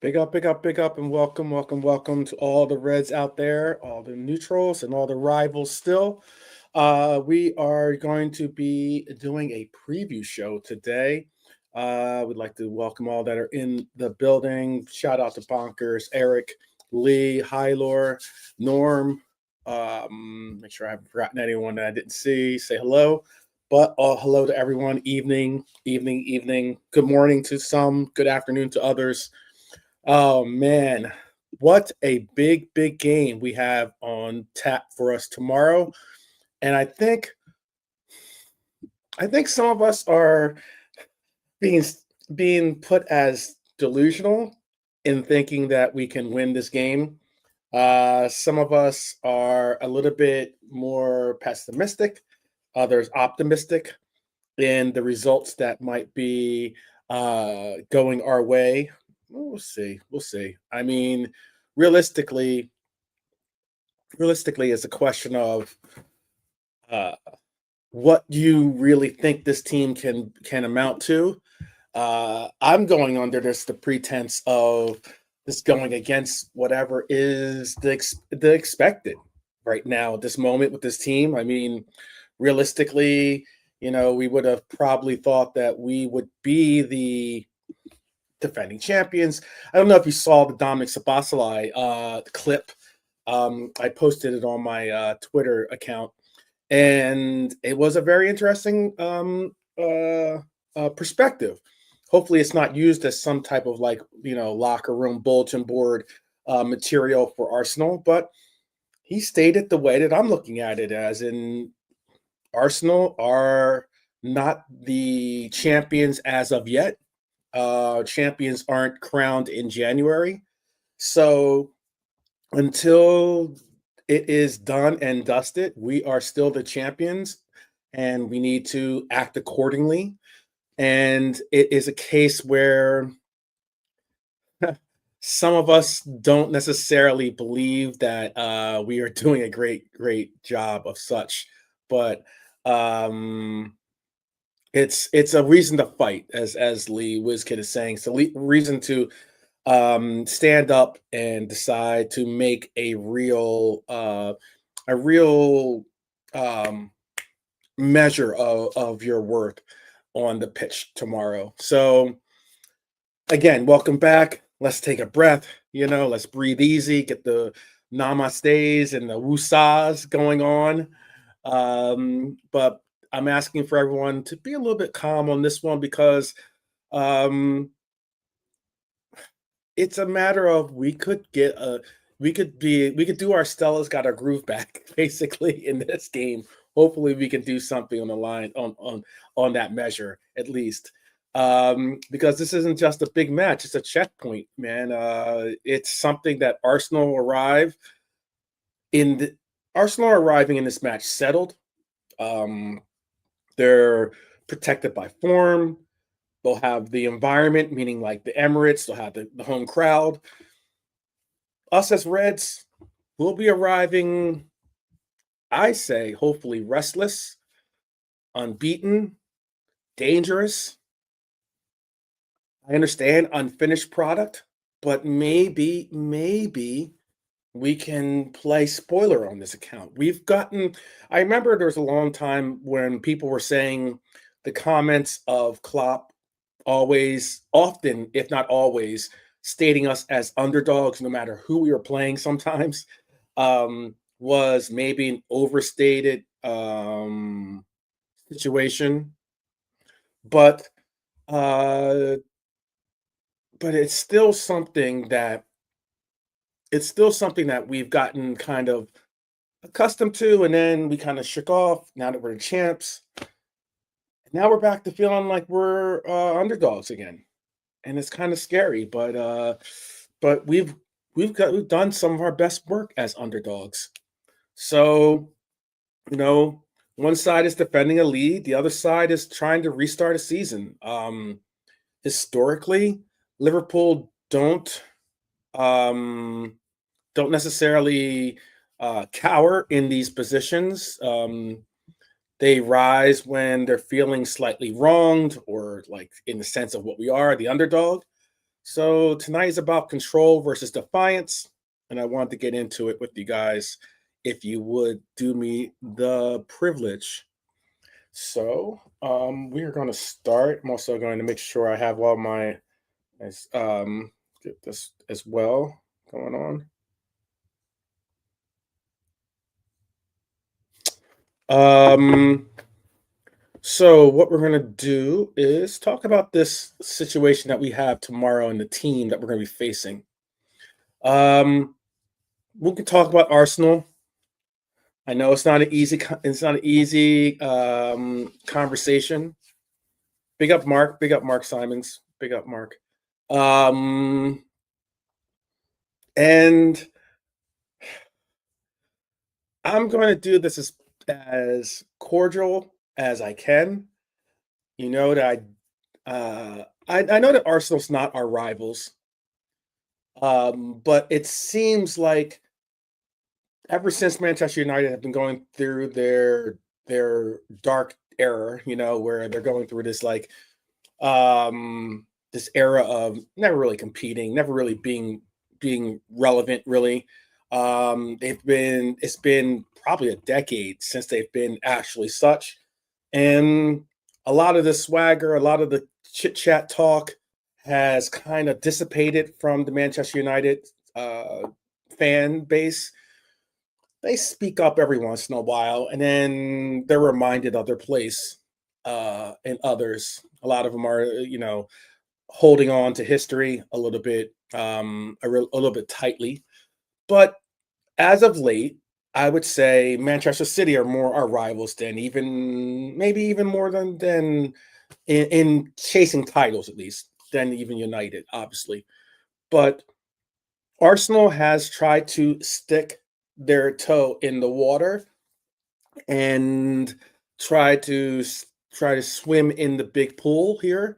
Big up, big up, big up, and welcome, welcome, welcome to all the Reds out there, all the neutrals, and all the rivals still. We are going to be doing a preview show today. We'd like to welcome all that are in the building. Shout out to Bonkers, Eric, Lee, Hylor, Norm. Make sure I haven't forgotten anyone that I didn't see. Say hello. But hello to everyone. Evening, evening, evening. Good morning to some, good afternoon to others. Oh man, what a big, big game we have on tap for us tomorrow. And I think some of us are being being put as delusional in thinking that we can win this game. Some of us are a little bit more pessimistic, others optimistic in the results that might be going our way. We'll see. We'll see. I mean, realistically, realistically, it's a question of uh, what you really think this team can amount to. I'm going under this the pretense of this going against whatever is the expected right now at this moment with this team. I mean, realistically, we would have probably thought that we would be the defending champions. I don't know if you saw the Dominic Sabasali clip. I posted it on my Twitter account, and it was a very interesting perspective. Hopefully, it's not used as some type of locker room bulletin board material for Arsenal, but he stated the way that I'm looking at it, as in Arsenal are not the champions as of yet. Champions aren't crowned in January. So until it is done and dusted, we are still the champions and we need to act accordingly. And it is a case where some of us don't necessarily believe that we are doing a great, great job of such. But um, it's a reason to fight, as Lee Wizkid is saying. So reason to stand up and decide to make a real um, measure of your worth on the pitch tomorrow. So again, welcome back. Let's take a breath. Let's breathe easy. Get the namastes and the woosahs going on. But I'm asking for everyone to be a little bit calm on this one because um, it's a matter of we could do our Stella's got our groove back basically in this game. Hopefully we can do something on the line on that measure at least. Because this isn't just a big match, it's a checkpoint, man. It's something that in the Arsenal are arriving in this match settled. Um, they're protected by form. They'll have the environment, meaning like the Emirates. They'll have the home crowd. Us as Reds, will be arriving, I say, hopefully restless, unbeaten, dangerous. I understand unfinished product, but maybe we can play spoiler on this account. I remember there was a long time when people were saying the comments of Klopp always, often, if not always, stating us as underdogs, no matter who we were playing sometimes, was maybe an overstated situation. But uh, but it's still something that we've gotten kind of accustomed to, and then we kind of shook off now that we're the champs. Now we're back to feeling like we're underdogs again, and it's kind of scary. But we've done some of our best work as underdogs. So you know, one side is defending a lead, the other side is trying to restart a season. Historically, Liverpool um, don't necessarily cower in these positions. They rise when they're feeling slightly wronged, or like in the sense of what we are, the underdog. So tonight is about control versus defiance, and I wanted to get into it with you guys. If you would do me the privilege. So we are going to start. I'm also going to make sure I have all my as get this as well going on. Um, so what we're gonna do is talk about this situation that we have tomorrow and the team that we're gonna be facing. Um, we can talk about Arsenal. I know it's not an easy conversation. Big up Mark Simons, big up Mark. Um, and I'm going to do this as cordial as I can. You know that I know that Arsenal's not our rivals, but it seems like ever since Manchester United have been going through their dark era, where they're going through this era of never really competing, never really being relevant, really. It's been probably a decade since they've been actually such, and a lot of the swagger, a lot of the chit chat talk has kind of dissipated from the Manchester United uh, fan base. They speak up every once in a while, and then they're reminded of their place and others. A lot of them are, holding on to history a little bit, a little bit tightly. But as of late, I would say Manchester City are more our rivals than maybe even more than in chasing titles, at least, than even United, obviously. But Arsenal has tried to stick their toe in the water and try to try to swim in the big pool here,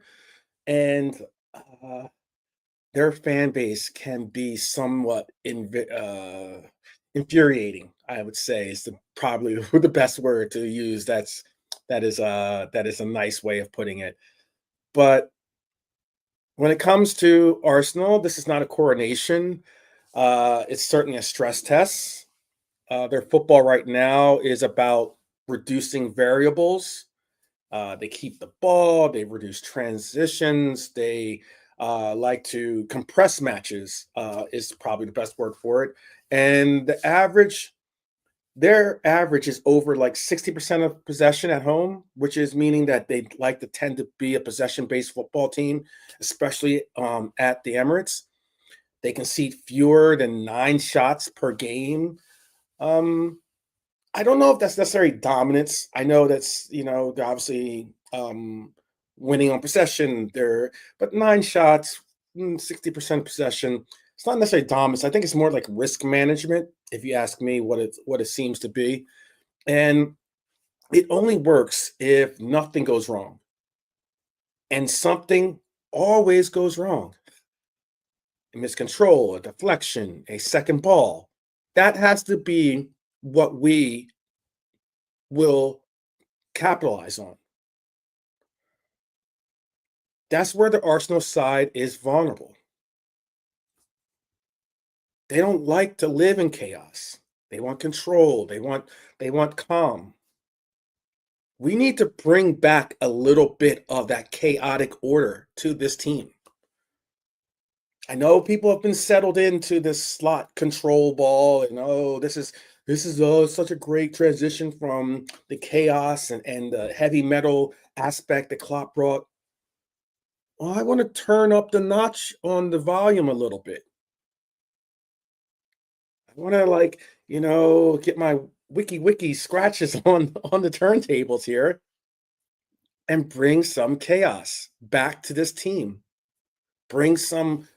and uh, their fan base can be somewhat infuriating. I would say is probably the best word to use. That is a nice way of putting it. But when it comes to Arsenal, this is not a coronation. It's certainly a stress test. Their football right now is about reducing variables. They keep the ball, they reduce transitions, they like to compress matches, is probably the best word for it. And their average is over like 60% of possession at home, which is meaning that they like to tend to be a possession based football team, especially at the Emirates. They concede fewer than 9 shots per game. Um, I don't know if that's necessarily dominance. I know that's, they're obviously winning on possession there, but 9 shots, 60% possession. It's not necessarily dominance. I think it's more like risk management, if you ask me what it seems to be. And it only works if nothing goes wrong. And something always goes wrong. A miscontrol, a deflection, a second ball. That has to be what we will capitalize on. That's where the Arsenal side is vulnerable. They don't like to live in chaos. They want control. They want calm. We need to bring back a little bit of that chaotic order to this team. I know people have been settled into this slot control ball, and this is such a great transition from the chaos and the heavy metal aspect that Klopp brought. Well, I want to turn up the notch on the volume a little bit. I want to get my wiki scratches on the turntables here and bring some chaos back to this team. Bring some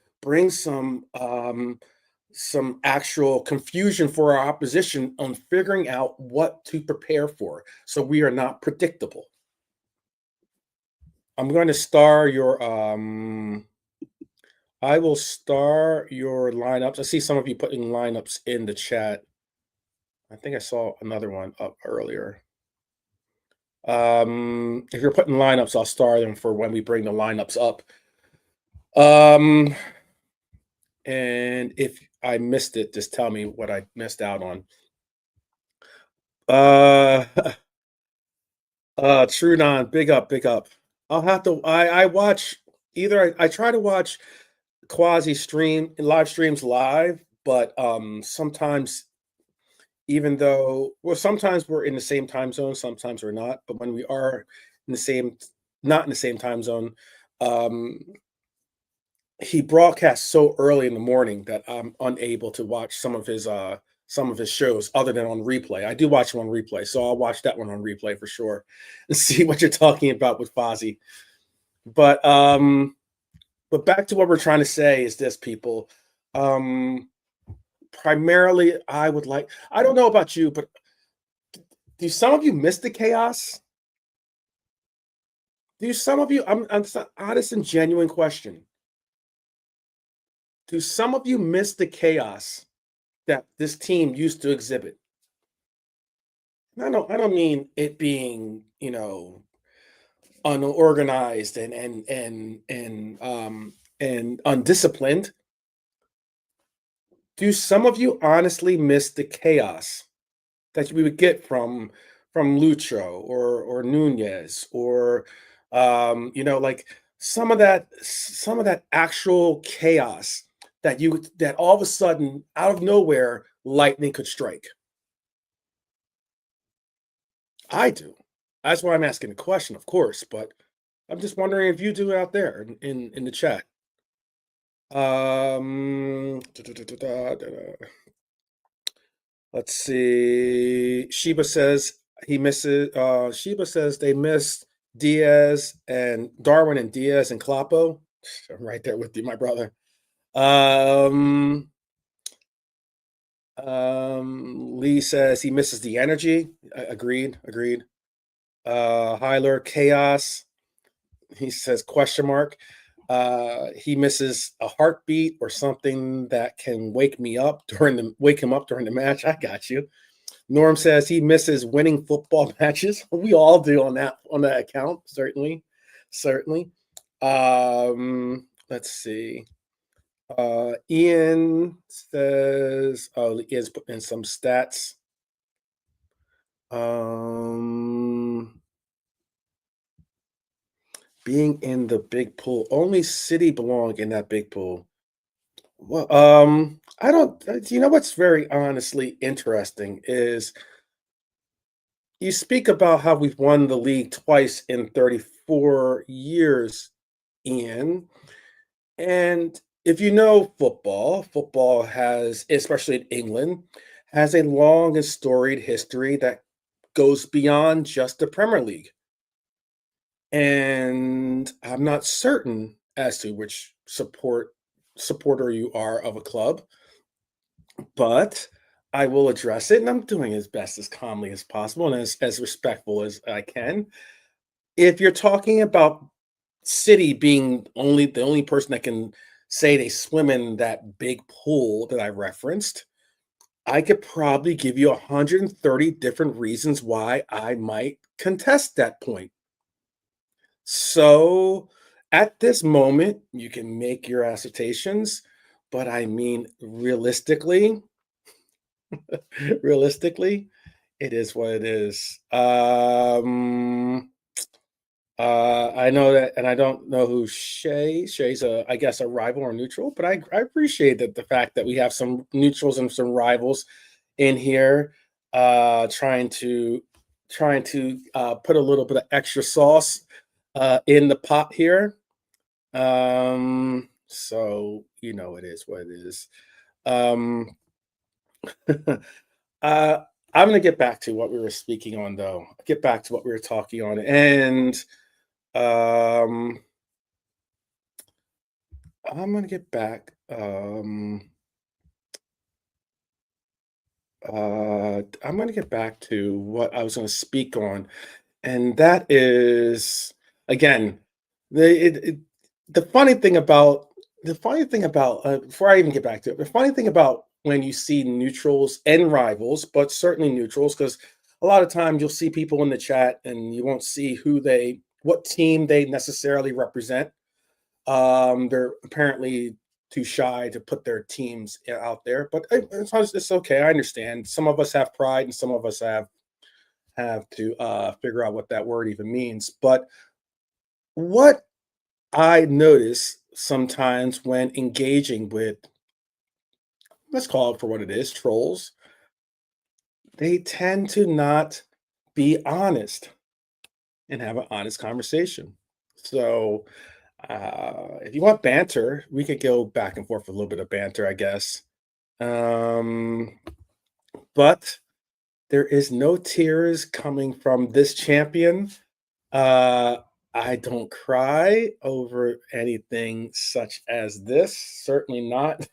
actual confusion for our opposition on figuring out what to prepare for so we are not predictable. I'm going to star your I will star your lineups. I see some of you putting lineups in the chat. I think I saw another one up earlier. If you're putting lineups, I'll star them for when we bring the lineups up. Um, and if I missed it, just tell me what I missed out on. Uh, True Non, big up, big up. I'll have to. I watch either. I try to watch quasi stream live streams live, but sometimes even though well sometimes we're in the same time zone, sometimes we're not, but when we are in the same not in the same time zone, um he broadcasts so early in the morning that I'm unable to watch some of his shows other than on replay. I do watch him on replay, so I'll watch that one on replay for sure and see what you're talking about with Fozzie. But but back to what we're trying to say is this, people. Um Primarily I would like I don't know about you, but do some of you miss the chaos? Do some of you I'm it's an honest and genuine question. Do some of you miss the chaos that this team used to exhibit? And I don't mean it being, unorganized and undisciplined. Do some of you honestly miss the chaos that we would get from Lucho or Nunez or like some of that actual chaos that all of a sudden out of nowhere lightning could strike. I do. That's why I'm asking the question, of course, but I'm just wondering if you do out there in the chat. Let's see. Sheba says they missed Diaz and Darwin and Diaz and Kloppo. I'm right there with you, my brother. Um, Lee says he misses the energy. Agreed, agreed. Hyler chaos. He says question mark. He misses a heartbeat or something that can wake him up during the match. I got you. Norm says he misses winning football matches. We all do on that account, certainly, certainly. Let's see. Ian says, "Oh, Ian's putting in some stats." Um, Being in the big pool, only City belong in that big pool. Well, I don't. You know what's very honestly interesting is you speak about how we've won the league twice in 34 years, Ian. And if you know football has, especially in England, has a long and storied history that goes beyond just the Premier League. And I'm not certain as to which supporter you are of a club, but I will address it, and I'm doing as best as calmly as possible and as respectful as I can. If you're talking about City being the only person that can say they swim in that big pool that I referenced, I could probably give you 130 different reasons why I might contest that point. So at this moment, you can make your assertions, but I mean, realistically, it is what it is. I know that, and I don't know who Shay's I guess, a rival or neutral, but I appreciate that the fact that we have some neutrals and some rivals in here, trying to put a little bit of extra sauce in the pot here. So it is what it is. Um, uh, I'm gonna get back to what we were speaking on, though. Get back to what we were talking on, and um, I'm gonna get back. I'm gonna get back to what I was gonna speak on, and that is again the funny thing about before I even get back to it, the funny thing about when you see neutrals and rivals, but certainly neutrals, because a lot of times you'll see people in the chat and you won't see what team they necessarily represent. They're apparently too shy to put their teams out there, but it's okay. I understand. Some of us have pride, and some of us have to figure out what that word even means. But what I notice sometimes when engaging with, let's call it for what it is, trolls, they tend to not be honest and have an honest conversation. So, if you want banter, we could go back and forth with a little bit of banter, I guess. Um, but there is no tears coming from this champion. Uh, I don't cry over anything such as this, certainly not.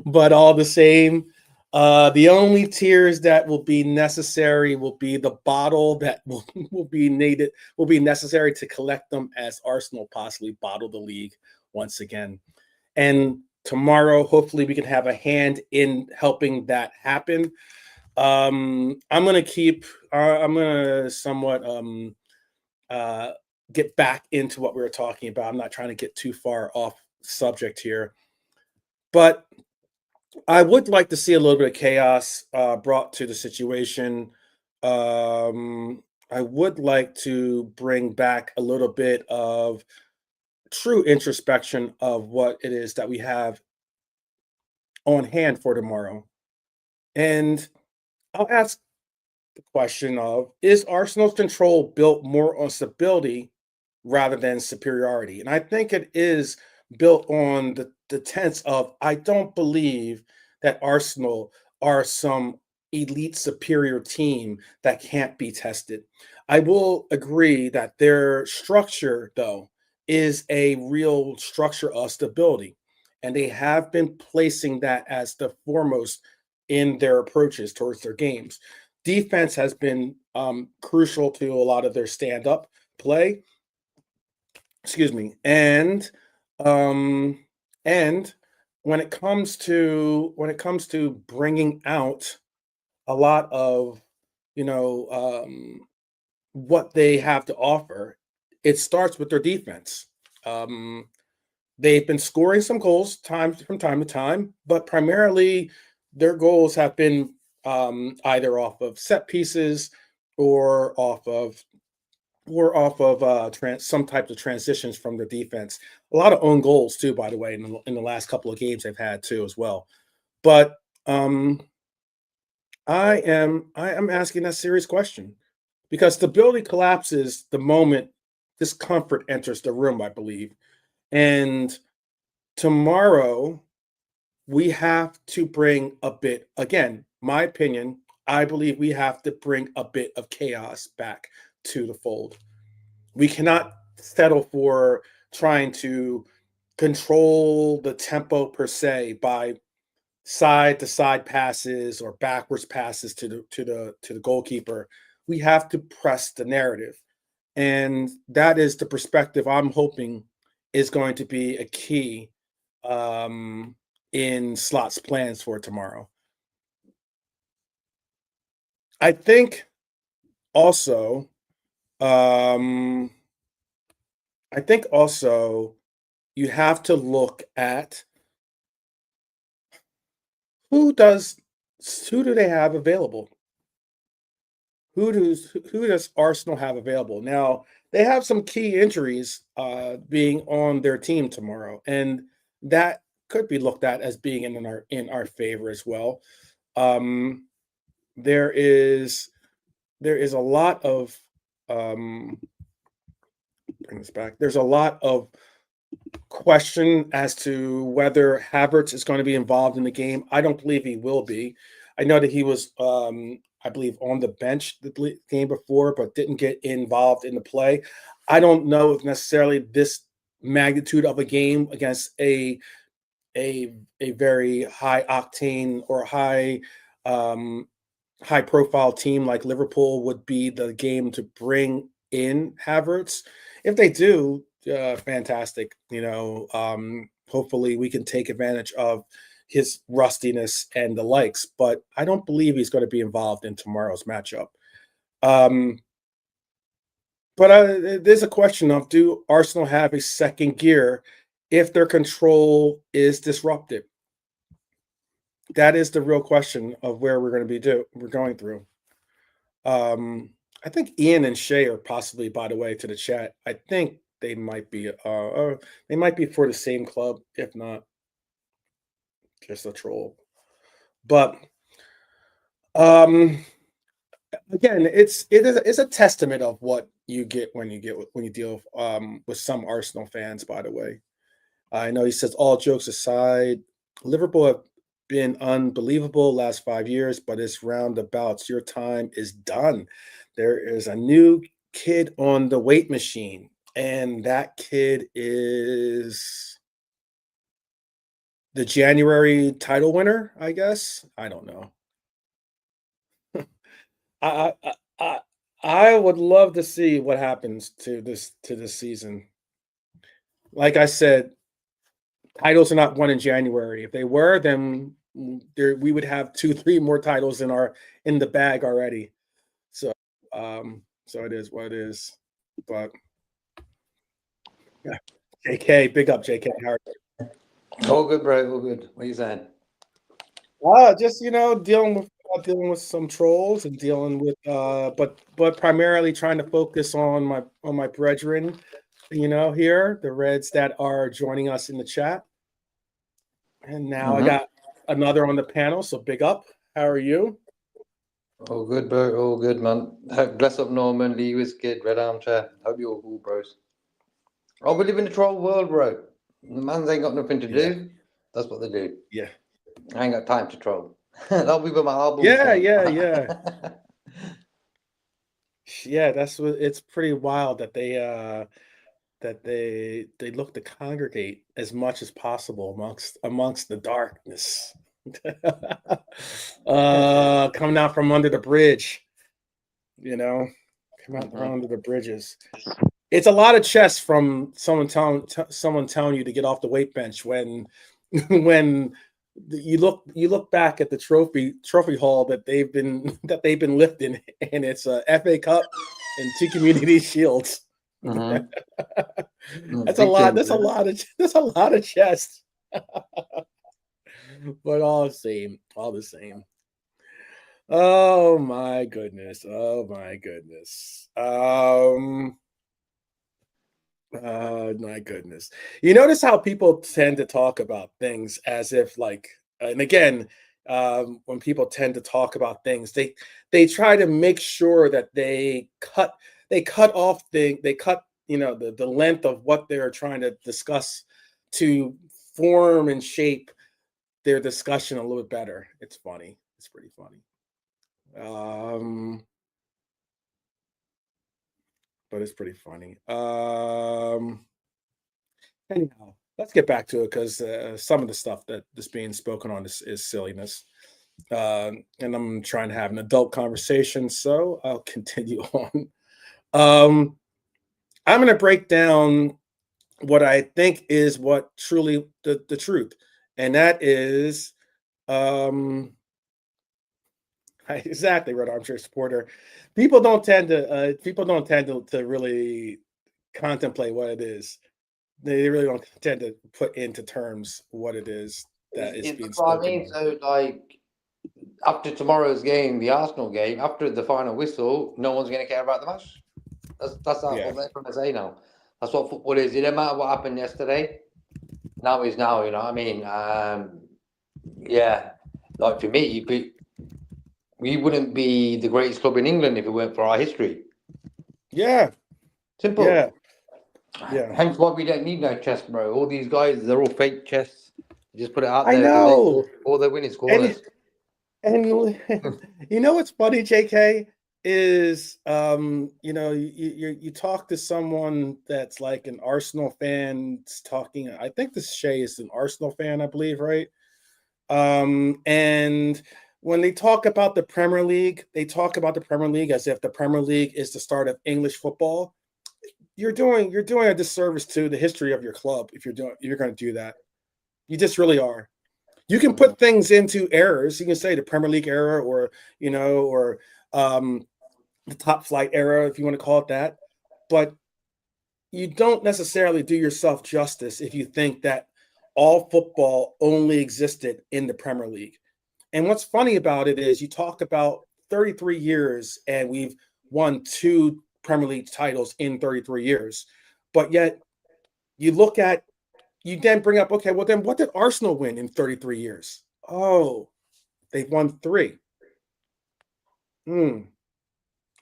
But all the same, the only tears that will be necessary will be the bottle that will, will be necessary to collect them as Arsenal possibly bottle the league once again. And tomorrow, hopefully, we can have a hand in helping that happen. I'm gonna keep. I'm gonna somewhat uh, get back into what we were talking about. I'm not trying to get too far off subject here, but I would like to see a little bit of chaos brought to the situation. I would like to bring back a little bit of true introspection of what it is that we have on hand for tomorrow. And I'll ask the question of, is Arsenal's control built more on stability rather than superiority? And I think it is built on the tenets of, I don't believe that Arsenal are some elite superior team that can't be tested. I will agree that their structure, though, is a real structure of stability. And they have been placing that as the foremost in their approaches towards their games. Defense has been crucial to a lot of their stand-up play. Excuse me, um, and when it comes to bringing out a lot of, you know, what they have to offer, it starts with their defense. Um, they've been scoring some goals times from time to time, but primarily their goals have been either off of set pieces or some types of transitions from the defense. A lot of own goals too, by the way, in the last couple of games they've had too as well. But um, I am asking that serious question because stability collapses the moment discomfort enters the room, I believe. And tomorrow we have to bring a bit, again, my opinion, I believe we have to bring a bit of chaos back to the fold. We cannot settle for trying to control the tempo per se by side to side passes or backwards passes to the goalkeeper. We have to press the narrative. And that is the perspective I'm hoping is going to be a key um, in Slot's plans for tomorrow. I think also, um, I think also you have to look at who does who do they have available? Who does Arsenal have available? Now, they have some key injuries being on their team tomorrow, and that could be looked at as being in our favor as well. Um, there is there is a lot of um, bring this back. There's a lot of question as to whether Havertz is going to be involved in the game. I don't believe he will be. I know that he was, I believe, on the bench the game before, but didn't get involved in the play. I don't know if necessarily this magnitude of a game against a very high octane or um, high profile team like Liverpool would be the game to bring in Havertz. If they do, fantastic. Hopefully we can take advantage of his rustiness and the likes, but I don't believe he's going to be involved in tomorrow's matchup. Um, But there's a question of, do Arsenal have a second gear if their control is disrupted? That is the real question of where we're going to we're going through. I think Ian and Shay are possibly, by the way, to the chat. I think they might be for the same club, if not just a troll. But um, again, it's a testament of what you get when you deal with some Arsenal fans. By the way, I know he says, all jokes aside, Liverpool have been unbelievable last 5 years, but it's roundabouts. Your time is done. There is a new kid on the weight machine, and that kid is the January title winner, I guess. I don't know. I I I I would love to see what happens to this season. Like I said, titles are not won in January. If they were, then we would have 2, 3 more titles in the bag already. So so it is what it is. But yeah. JK, big up JK. How are you? All good, bro. All good. What are you saying? Just dealing with some trolls and dealing with but primarily trying to focus on my brethren, here, the Reds that are joining us in the chat. And now I got another on the panel, so big up. How are you? All good, bro. All good, man. Bless up, Norman, Lee, Kid, Red Armchair. Hope you're all cool, bros. Oh, we live in a troll world, bro. The mans ain't got nothing to do. That's what they do. Yeah. I ain't got time to troll. That'll be where my album Yeah, came. yeah. Yeah, that's what it's pretty wild that they look to congregate as much as possible amongst the darkness. Coming out from under the bridge, come out from under the bridges. It's a lot of chess from someone telling you to get off the weight bench when when you look back at the trophy haul that they've been lifting, and it's a FA Cup and 2 community shields. That's a lot. That's a lot of chess. But all the same, all the same. Oh my goodness. Oh my goodness. My goodness. You notice how people tend to talk about things as if and again, when people tend to talk about things, they try to make sure that they cut off they cut, the length of what they're trying to discuss to form and shape their discussion a little bit better. It's funny. It's pretty funny. But it's pretty funny. Anyhow, let's get back to it, because some of the stuff that's being spoken on is silliness. And I'm trying to have an adult conversation, so I'll continue on. I'm going to break down what I think is what truly the truth, and that is exactly, Red Armchair Supporter. People don't tend to really contemplate what it is. They really don't tend to put into terms what it is that is being spoken. So, after tomorrow's game, the Arsenal game, after the final whistle, no one's going to care about the match. That's what they're trying to say now. That's what football is. It doesn't matter what happened yesterday. Now is now. You know what I mean? Yeah. Like for me, we wouldn't be the greatest club in England if it weren't for our history. Yeah. Simple. Yeah. Hence why we don't need no chess, bro. All these guys, they're all fake chess. Just put it out there. I know. All they're winning scorers. And you know what's funny, JK, is you talk to someone that's like an Arsenal fan talking. I think this Shay is an Arsenal fan, I believe, right? And when they talk about the Premier League, they talk about the Premier League as if the Premier League is the start of English football. You're doing a disservice to the history of your club if you're going to do that. You just really are. You can put things into errors. You can say the Premier League era, or the top flight era, if you want to call it that. but you don't necessarily do yourself justice if you think that all football only existed in the Premier League. And what's funny about it is you talk about 33 years and we've won 2 Premier League titles in 33 years. But yet you then bring up, okay, well then what did Arsenal win in 33 years? Oh, they've won 3.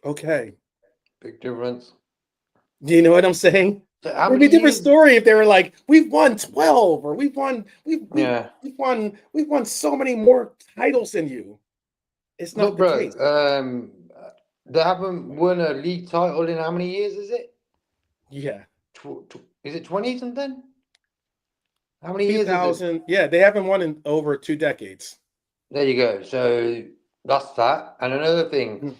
Okay. Big difference. Do you know what I'm saying? So how It'd be many a different years? story if they were like, we've won 12 or we've won so many more titles than you. It's not Look, the bro, case. they haven't won a league title in how many years is it? Yeah. Is it 20 something? How many years is it? 2000. Yeah, they haven't won in over 2 decades. There you go. So that's that. And another thing,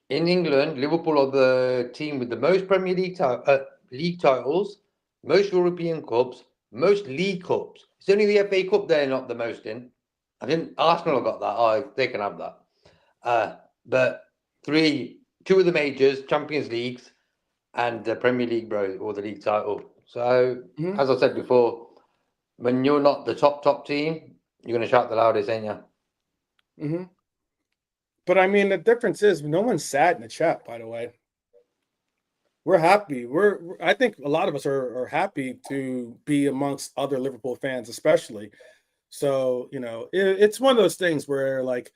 in England, Liverpool are the team with the most Premier League league titles, most European Cups, most League Cups. It's only the FA Cup they're not the most in. I think Arsenal have got that. Oh, they can have that. But 2 of the majors, Champions Leagues, and the Premier League, bro, or the league title. So, as I said before, when you're not the top team, you're going to shout the loudest, ain't you? But I mean, the difference is no one's sad in the chat, by the way. We're happy. I think a lot of us are happy to be amongst other Liverpool fans, especially. So, it's one of those things where, like,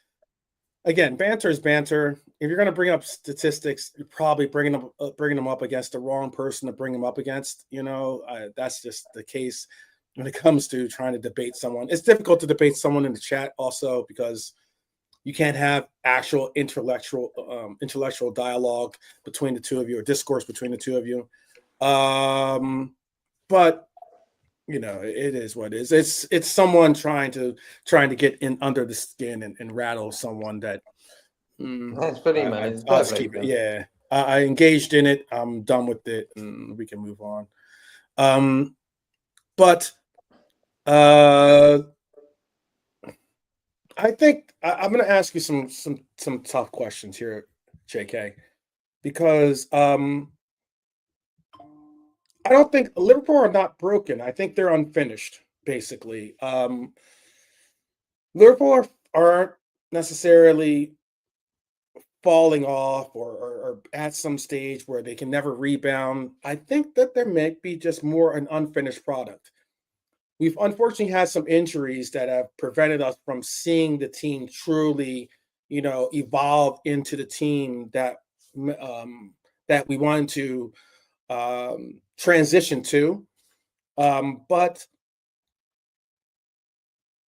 again, banter is banter. If you're going to bring up statistics, you're probably bringing them up against the wrong person to bring them up against. That's just the case when it comes to trying to debate someone. It's difficult to debate someone in the chat also because you can't have actual intellectual dialogue between the two of you or discourse between the two of you. But it is what it is. It's someone trying to get in under the skin and rattle someone that. That's funny, man. I'll just keep it. Yeah, I engaged in it. I'm done with it, and we can move on. But I think I'm going to ask you some tough questions here, JK, because I don't think Liverpool are not broken. I think they're unfinished, basically. Liverpool aren't necessarily falling off or at some stage where they can never rebound. I think that there may be just more an unfinished product. We've unfortunately had some injuries that have prevented us from seeing the team truly, evolve into the team that we wanted to transition to. But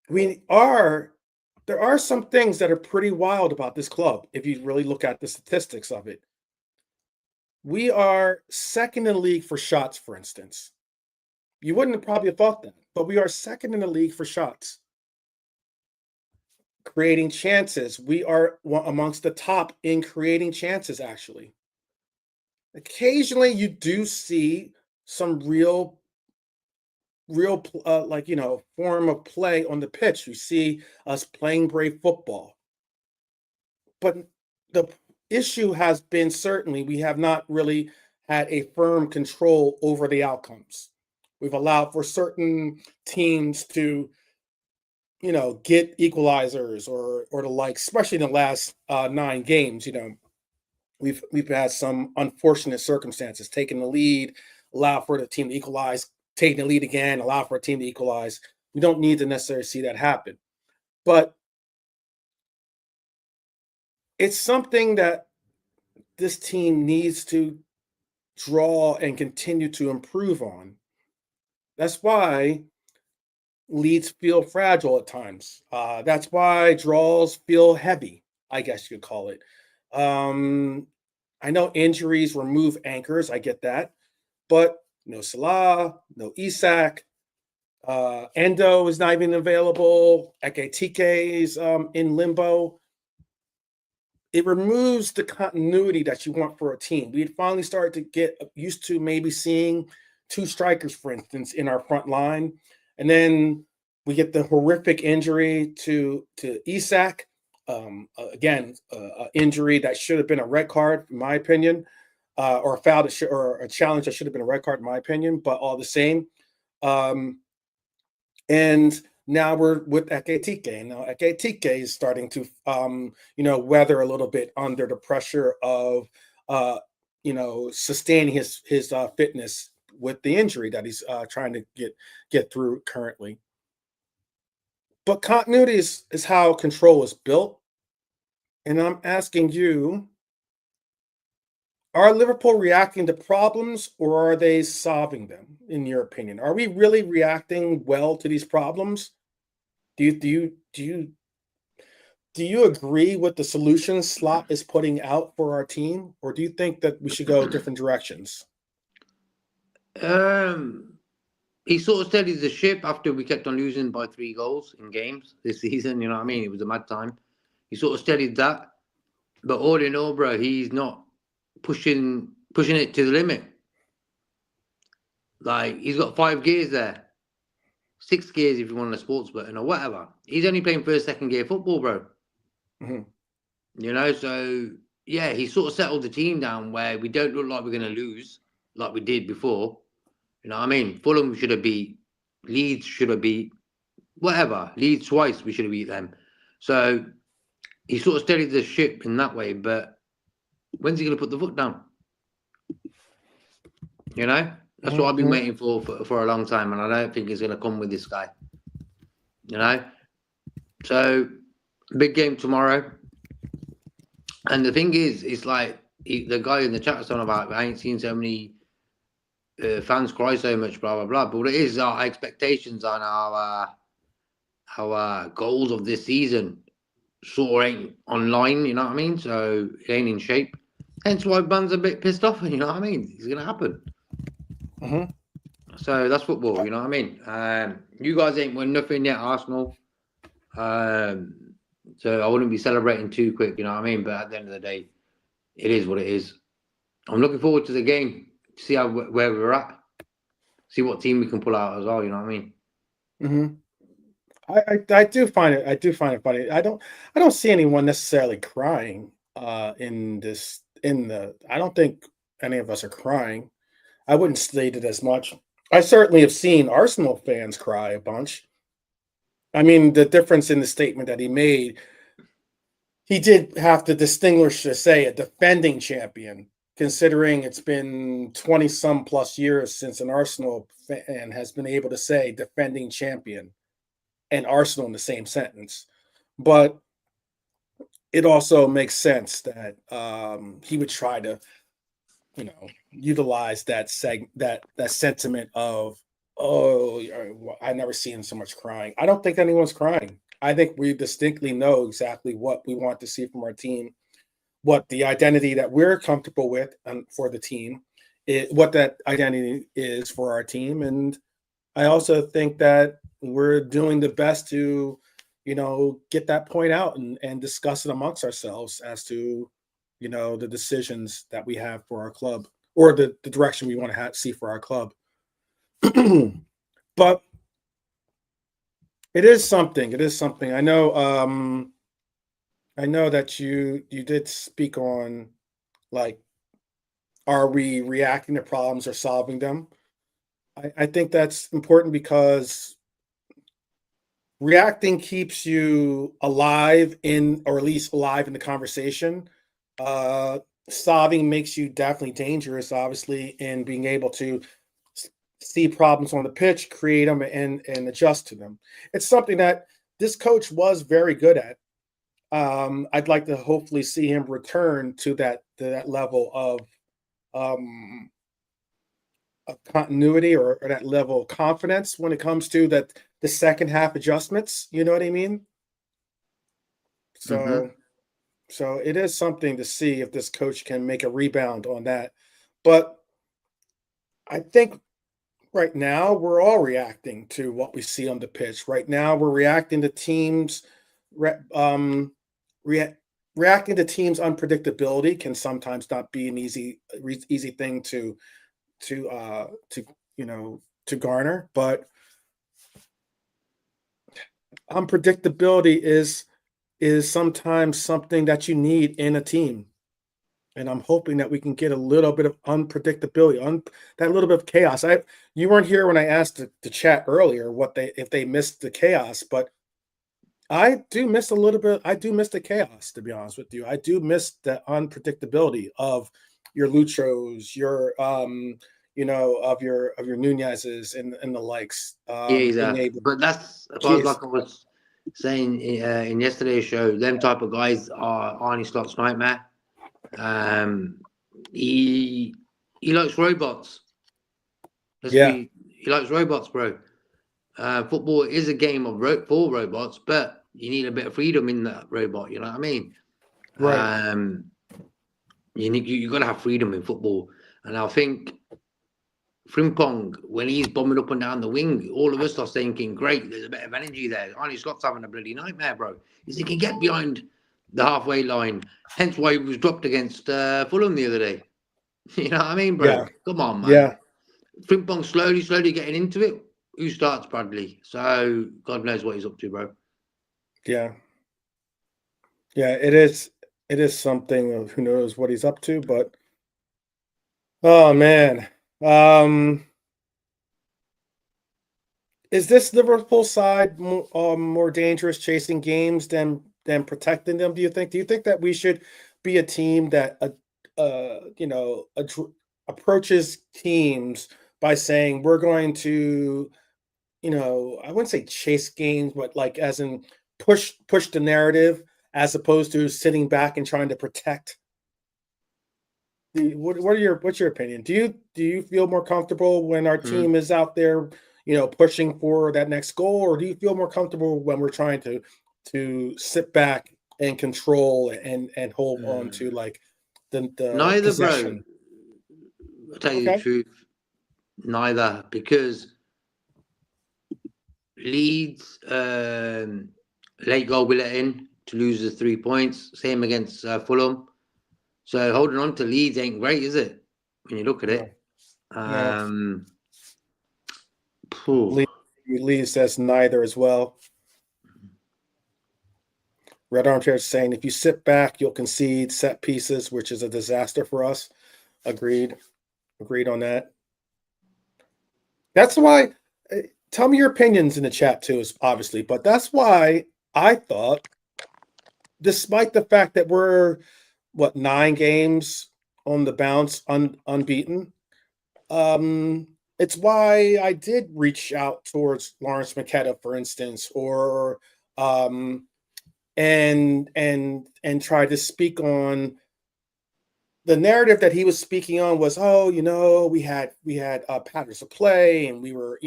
there are some things that are pretty wild about this club if you really look at the statistics of it. We are second in the league for shots, for instance. You wouldn't have probably thought that, but we are second in the league for shots. Creating chances, we are amongst the top in creating chances, actually. Occasionally, you do see some real form of play on the pitch. You see us playing brave football. But the issue has been certainly we have not really had a firm control over the outcomes. We've allowed for certain teams to, get equalizers or the like, especially in the last 9 games. We've had some unfortunate circumstances, taking the lead, allow for the team to equalize, taking the lead again, allow for a team to equalize. We don't need to necessarily see that happen. But it's something that this team needs to draw and continue to improve on. That's why leads feel fragile at times. That's why draws feel heavy, I guess you could call it. I know injuries remove anchors. I get that. But no Salah, no Isak. Endo is not even available. Ekitike is in limbo. It removes the continuity that you want for a team. We had finally started to get used to maybe seeing 2 strikers, for instance, in our front line. And then we get the horrific injury to Isak. Again, injury that should have been a red card, in my opinion. or a foul or a challenge that should have been a red card, in my opinion. But all the same, and now we're with Ekitike. And now Ekitike is starting to, weather a little bit under the pressure of, sustaining his fitness with the injury that he's trying to get through currently. But continuity is how control is built. And I'm asking you, are Liverpool reacting to problems or are they solving them, in your opinion? Are we really reacting well to these problems? Do you agree with the solutions Slot is putting out for our team, or do you think that we should go different directions? He sort of steadied the ship after we kept on losing by 3 goals in games this season. You know what I mean? It was a mad time. He sort of steadied that, but all in all, bro, he's not pushing it to the limit. Like, he's got 5 gears there, 6 gears if you want a sports button or whatever. He's only playing first, second gear football, bro. Mm-hmm. So yeah, he sort of settled the team down where we don't look like we're going to lose like we did before. You know what I mean? Fulham should have beat, Leeds should have beat, whatever. Leeds twice, we should have beat them. So he sort of steadied the ship in that way, but when's he going to put the foot down? That's what I've been waiting for a long time, and I don't think he's going to come with this guy. So big game tomorrow. And the thing is, it's like the guy in the chat was talking about, I ain't seen so many fans cry so much, blah, blah, blah. But what it is, our expectations on our goals of this season sort of ain't online, you know what I mean? So it ain't in shape. Hence why Bun's a bit pissed off, you know what I mean? It's going to happen. Mm-hmm. So that's football, you know what I mean? You guys ain't won nothing yet, Arsenal. So I wouldn't be celebrating too quick, you know what I mean? But at the end of the day, it is what it is. I'm looking forward to the game, to see where we're at, see what team we can pull out as well, you know what I mean? Mm-hmm. I do find it funny. I don't see anyone necessarily crying in this. I don't think any of us are crying. I wouldn't state it as much. I certainly have seen Arsenal fans cry a bunch. I mean, the difference in the statement that he made, he did have to distinguish to say a defending champion, considering it's been 20 some plus years since an Arsenal fan has been able to say defending champion and Arsenal in the same sentence. But it also makes sense that he would try to, utilize that sentiment of, oh, I never seen so much crying. I don't think anyone's crying. I think we distinctly know exactly what we want to see from our team, what the identity that we're comfortable with for the team, what that identity is for our team. And I also think that we're doing the best to, get that point out and discuss it amongst ourselves as to, the decisions that we have for our club or the direction we want to see for our club. But it is something. I know that you did speak on, like, are we reacting to problems or solving them? I think that's important because reacting keeps you alive or at least alive in the conversation. Solving makes you definitely dangerous, obviously, in being able to see problems on the pitch, create them, and adjust to them. It's something that this coach was very good at. I'd like to hopefully see him return to that level of continuity or that level of confidence when it comes to the second half adjustments. You know what I mean? So it is something to see if this coach can make a rebound on that. But I think right now we're all reacting to what we see on the pitch. Right now we're reacting to teams reacting to teams' unpredictability can sometimes not be an easy thing to garner, but unpredictability is sometimes something that you need in a team. and I'm hoping that we can get a little bit of unpredictability, that little bit of chaos. You weren't here when I asked the chat earlier if they missed the chaos, but I do miss a little bit. I do miss the chaos, to be honest with you. I do miss the unpredictability of your Luchos, of your Nunez's and the likes. Yeah, Being exactly. able, But that's about geez, like I was saying in yesterday's show. Them type of guys are Arnie Slot's nightmare. Um, he he likes robots. yeah, He likes robots, bro. Football is a game of for robots, but you need a bit of freedom in that robot. You know what I mean? right, Um, you got to have freedom in football, and I think Frimpong, when he's bombing up and down the wing, all of us are thinking, "Great, there's a bit of energy there." Arnie Scott's having a bloody nightmare, bro. He can get behind the halfway line. Hence why he was dropped against Fulham the other day. You know what I mean, bro? yeah, Come on, man. yeah, Frimpong slowly getting into it. Who starts Bradley? So God knows what he's up to, bro. yeah, yeah. It is something of who knows what he's up to, but oh man, um, is this Liverpool side more dangerous chasing games than protecting them? Do you think? Do you think that we should be a team that approaches teams by saying we're going to, I wouldn't say chase games, but like as in push the narrative as opposed to sitting back and trying to protect. What's your opinion? Do you feel more comfortable when our Mm. team is out there, pushing for that next goal, or do you feel more comfortable when we're trying to sit back and control and hold on to Mm. like the Neither, bro. possession? I'll tell you the Okay. truth. Neither, because Leeds late goal we let in to lose the 3 points. Same against Fulham. So holding on to Leeds ain't great, is it? When you look at No, it. no. Um, phew. Lee says neither as well. Red Armchair is saying if you sit back, you'll concede set pieces, which is a disaster for us. Agreed. Agreed on that. That's why. Tell me your opinions in the chat too, obviously, but that's why I thought, despite the fact that we're 9 games on the bounce, unbeaten, it's why I did reach out towards Lawrence McKetta, for instance, or and try to speak on the narrative that he was speaking on was, oh, we had patterns of play, and we were,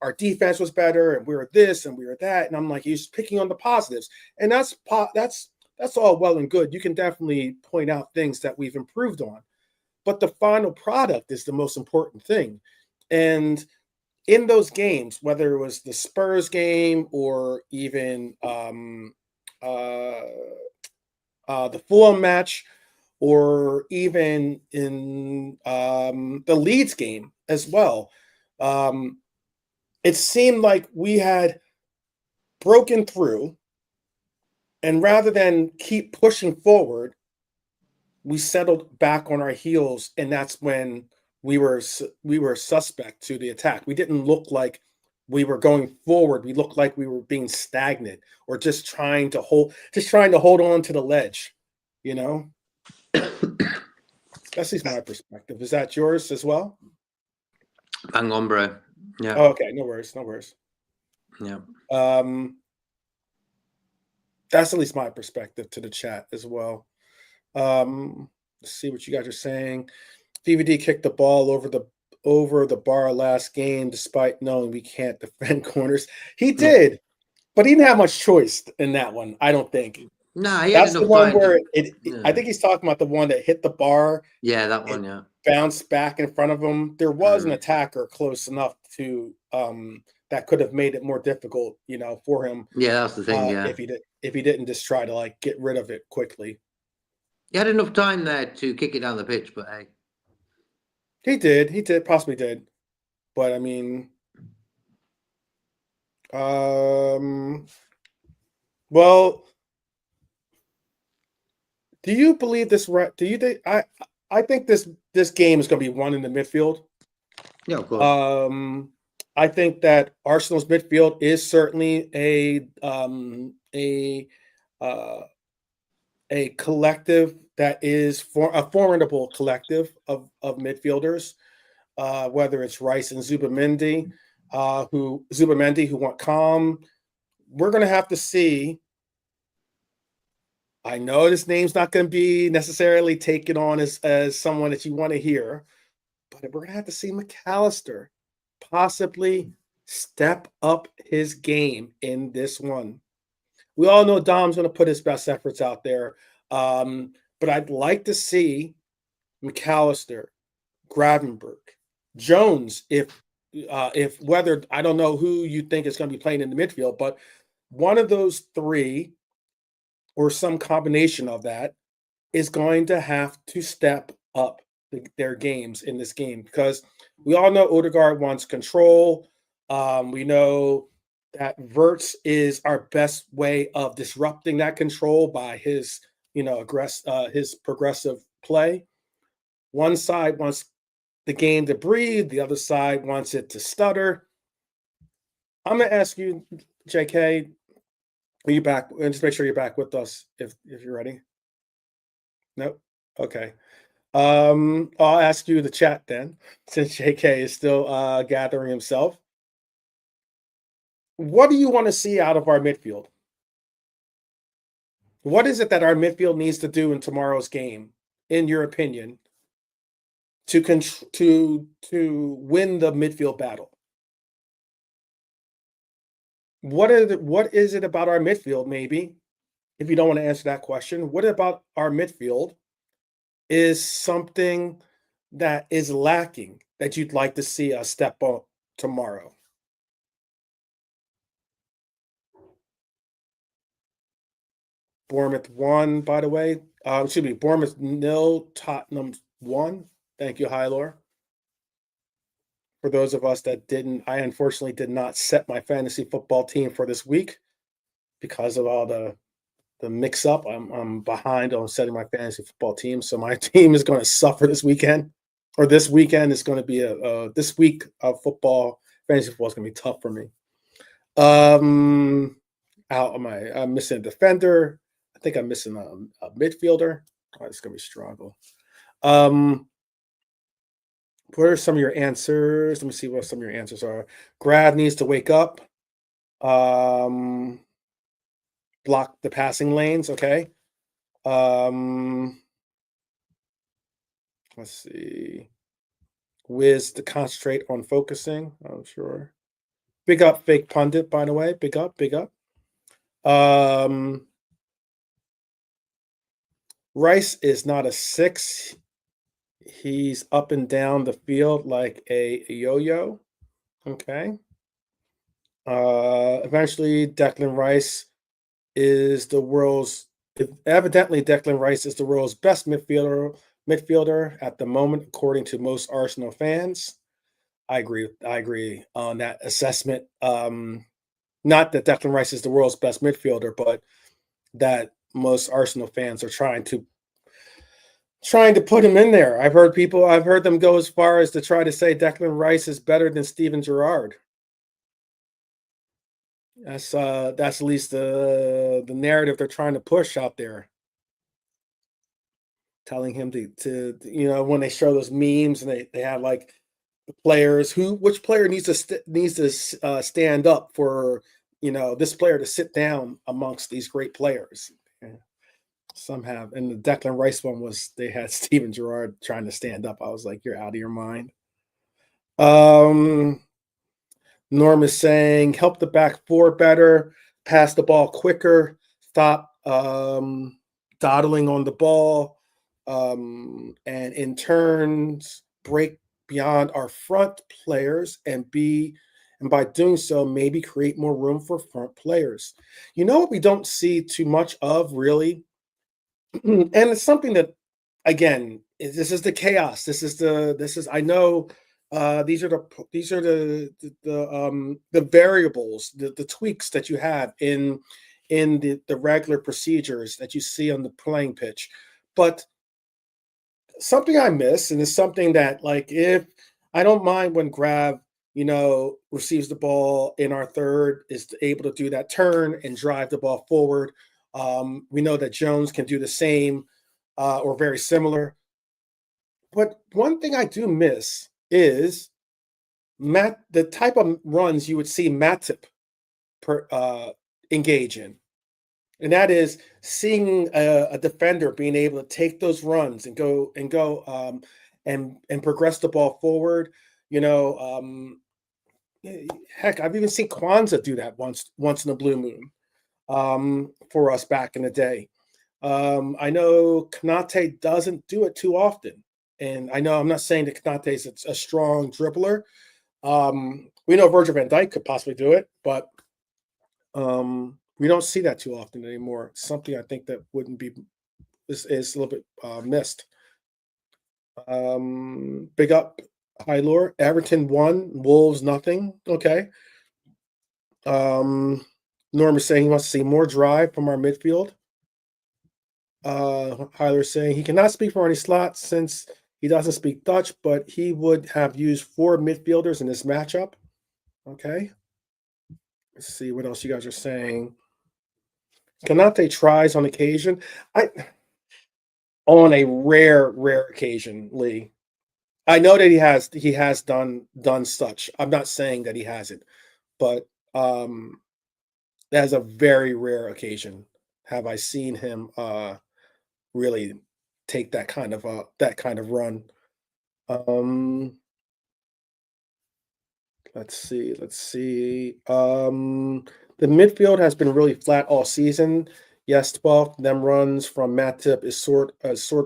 our defense was better, and we were this and we were that, and I'm like, he's picking on the positives, and that's all well and good. You can definitely point out things that we've improved on, but the final product is the most important thing, and in those games, whether it was the Spurs game or even the Fulham match, or even in the Leeds game as well. Um, it seemed like we had broken through, and rather than keep pushing forward, we settled back on our heels, and that's when we were suspect to the attack. We didn't look like we were going forward. We looked like we were being stagnant or just trying to hold on to the ledge, you know. That's just my perspective. Is that yours as well? Bang on, bro. Yeah. Oh, okay, no worries, no worries. Yeah. That's at least my perspective to the chat as well. Let's see what you guys are saying. DVD kicked the ball over the bar last game, despite knowing we can't defend corners. He did, but he didn't have much choice in that one. I don't think. Nah, he had That's the enough one time where to. I Yeah, think he's talking about the one that hit the bar. that It one. Yeah. bounced back in front of him. There was an Mm. attacker close enough to that could have made it more difficult, for him Yeah, that's the thing. Yeah. if he didn't just try to like get rid of it quickly. He had enough time there to kick it down the pitch, but hey. Possibly did. But I mean, well, Do you believe this? Do you think I think this game is going to be won in the midfield. Yeah, of course. I think that Arsenal's midfield is certainly uh, a collective that is for a formidable collective of midfielders. Whether it's Rice and Zubamendi, who want calm. We're going to have to see. I know this name's not going to be necessarily taken on as someone that you want to hear, but we're going to have to see McAllister possibly step up his game in this one. We all know Dom's going to put his best efforts out there, but I'd like to see McAllister, Gravenberg, Jones, if whether I don't know who you think is going to be playing in the midfield, but one of those three or some combination of that is going to have to step up their games in this game because we all know Odegaard wants control. We know that Verts is our best way of disrupting that control by his, his progressive play. One side wants the game to breathe, the other side wants it to stutter. I'm going to ask you, JK, are you back? And just make sure you're back with us if you're ready. Nope. Okay. I'll ask you the chat then, since JK is still gathering himself. What do you want to see out of our midfield? What is it that our midfield needs to do in tomorrow's game, in your opinion, to win the midfield battle? What is it about our midfield, maybe, if you don't want to answer that question, what about our midfield is something that is lacking that you'd like to see us step up tomorrow? Bournemouth 1, by the way. Excuse me, Bournemouth 0, Tottenham 1. Thank you, Hylor. For those of us that didn't, I unfortunately did not set my fantasy football team for this week because of all the mix up. I'm behind on setting my fantasy football team, so my team is going to suffer this weekend. Or this weekend is going to be this week of football. Fantasy football is going to be tough for me. I'm missing a defender. I think I'm missing a midfielder. Oh, it's going to be a struggle. What are some of your answers? Let me see what some of your answers are. Grad needs to wake up. Block the passing lanes. Okay. Let's see. Wiz to concentrate on focusing. I'm sure. Big up, fake pundit. By the way, big up, big up. Rice is not a 6. He's up and down the field like a yo-yo. Okay. Eventually, Declan Rice is the world's. Evidently, Declan Rice is the world's best midfielder at the moment, according to most Arsenal fans. I agree on that assessment. Not that Declan Rice is the world's best midfielder, but that most Arsenal fans are trying to put him in there. I've heard them go as far as to try to say Declan Rice is better than Steven Gerrard. That's at least the narrative they're trying to push out there. Telling him to when they show those memes and they have like the players which player needs to stand up for this player to sit down amongst these great players. Some have, and the Declan Rice one they had Steven Gerrard trying to stand up. I was like, you're out of your mind. Norm is saying, help the back four better, pass the ball quicker, stop dawdling on the ball, and in turns break beyond our front players and by doing so, maybe create more room for front players. You know what we don't see too much of, really? And it's something that, again, this is the chaos. I know these are the variables, the tweaks that you have in the regular procedures that you see on the playing pitch. But something I miss, and it's something that, like, if I don't mind when Grav, receives the ball in our third, is able to do that turn and drive the ball forward. We know that Jones can do the same or very similar. But one thing I do miss is the type of runs you would see Matip engage in. And that is seeing a defender being able to take those runs and go and progress the ball forward. Heck, I've even seen Kwanzaa do that once in a blue moon for us back in the day. I know Kanate doesn't do it too often, and I know I'm not saying that Kanate is a strong dribbler. We know Virgil van Dijk could possibly do it, but we don't see that too often anymore. It's something I think that wouldn't be is a little bit missed. Big up, High Lore. Everton 1, Wolves nothing. Okay. Norm is saying he wants to see more drive from our midfield. Hyler saying he cannot speak for any slots since he doesn't speak Dutch, but he would have used 4 midfielders in this matchup. Okay. Let's see what else you guys are saying. Kanate tries on occasion. On a rare occasion, Lee. I know that he has done such. I'm not saying that he hasn't, but that is a very rare occasion. Have I seen him really take that kind of run? Let's see. The midfield has been really flat all season. Yes, 12 them runs from Matip is sort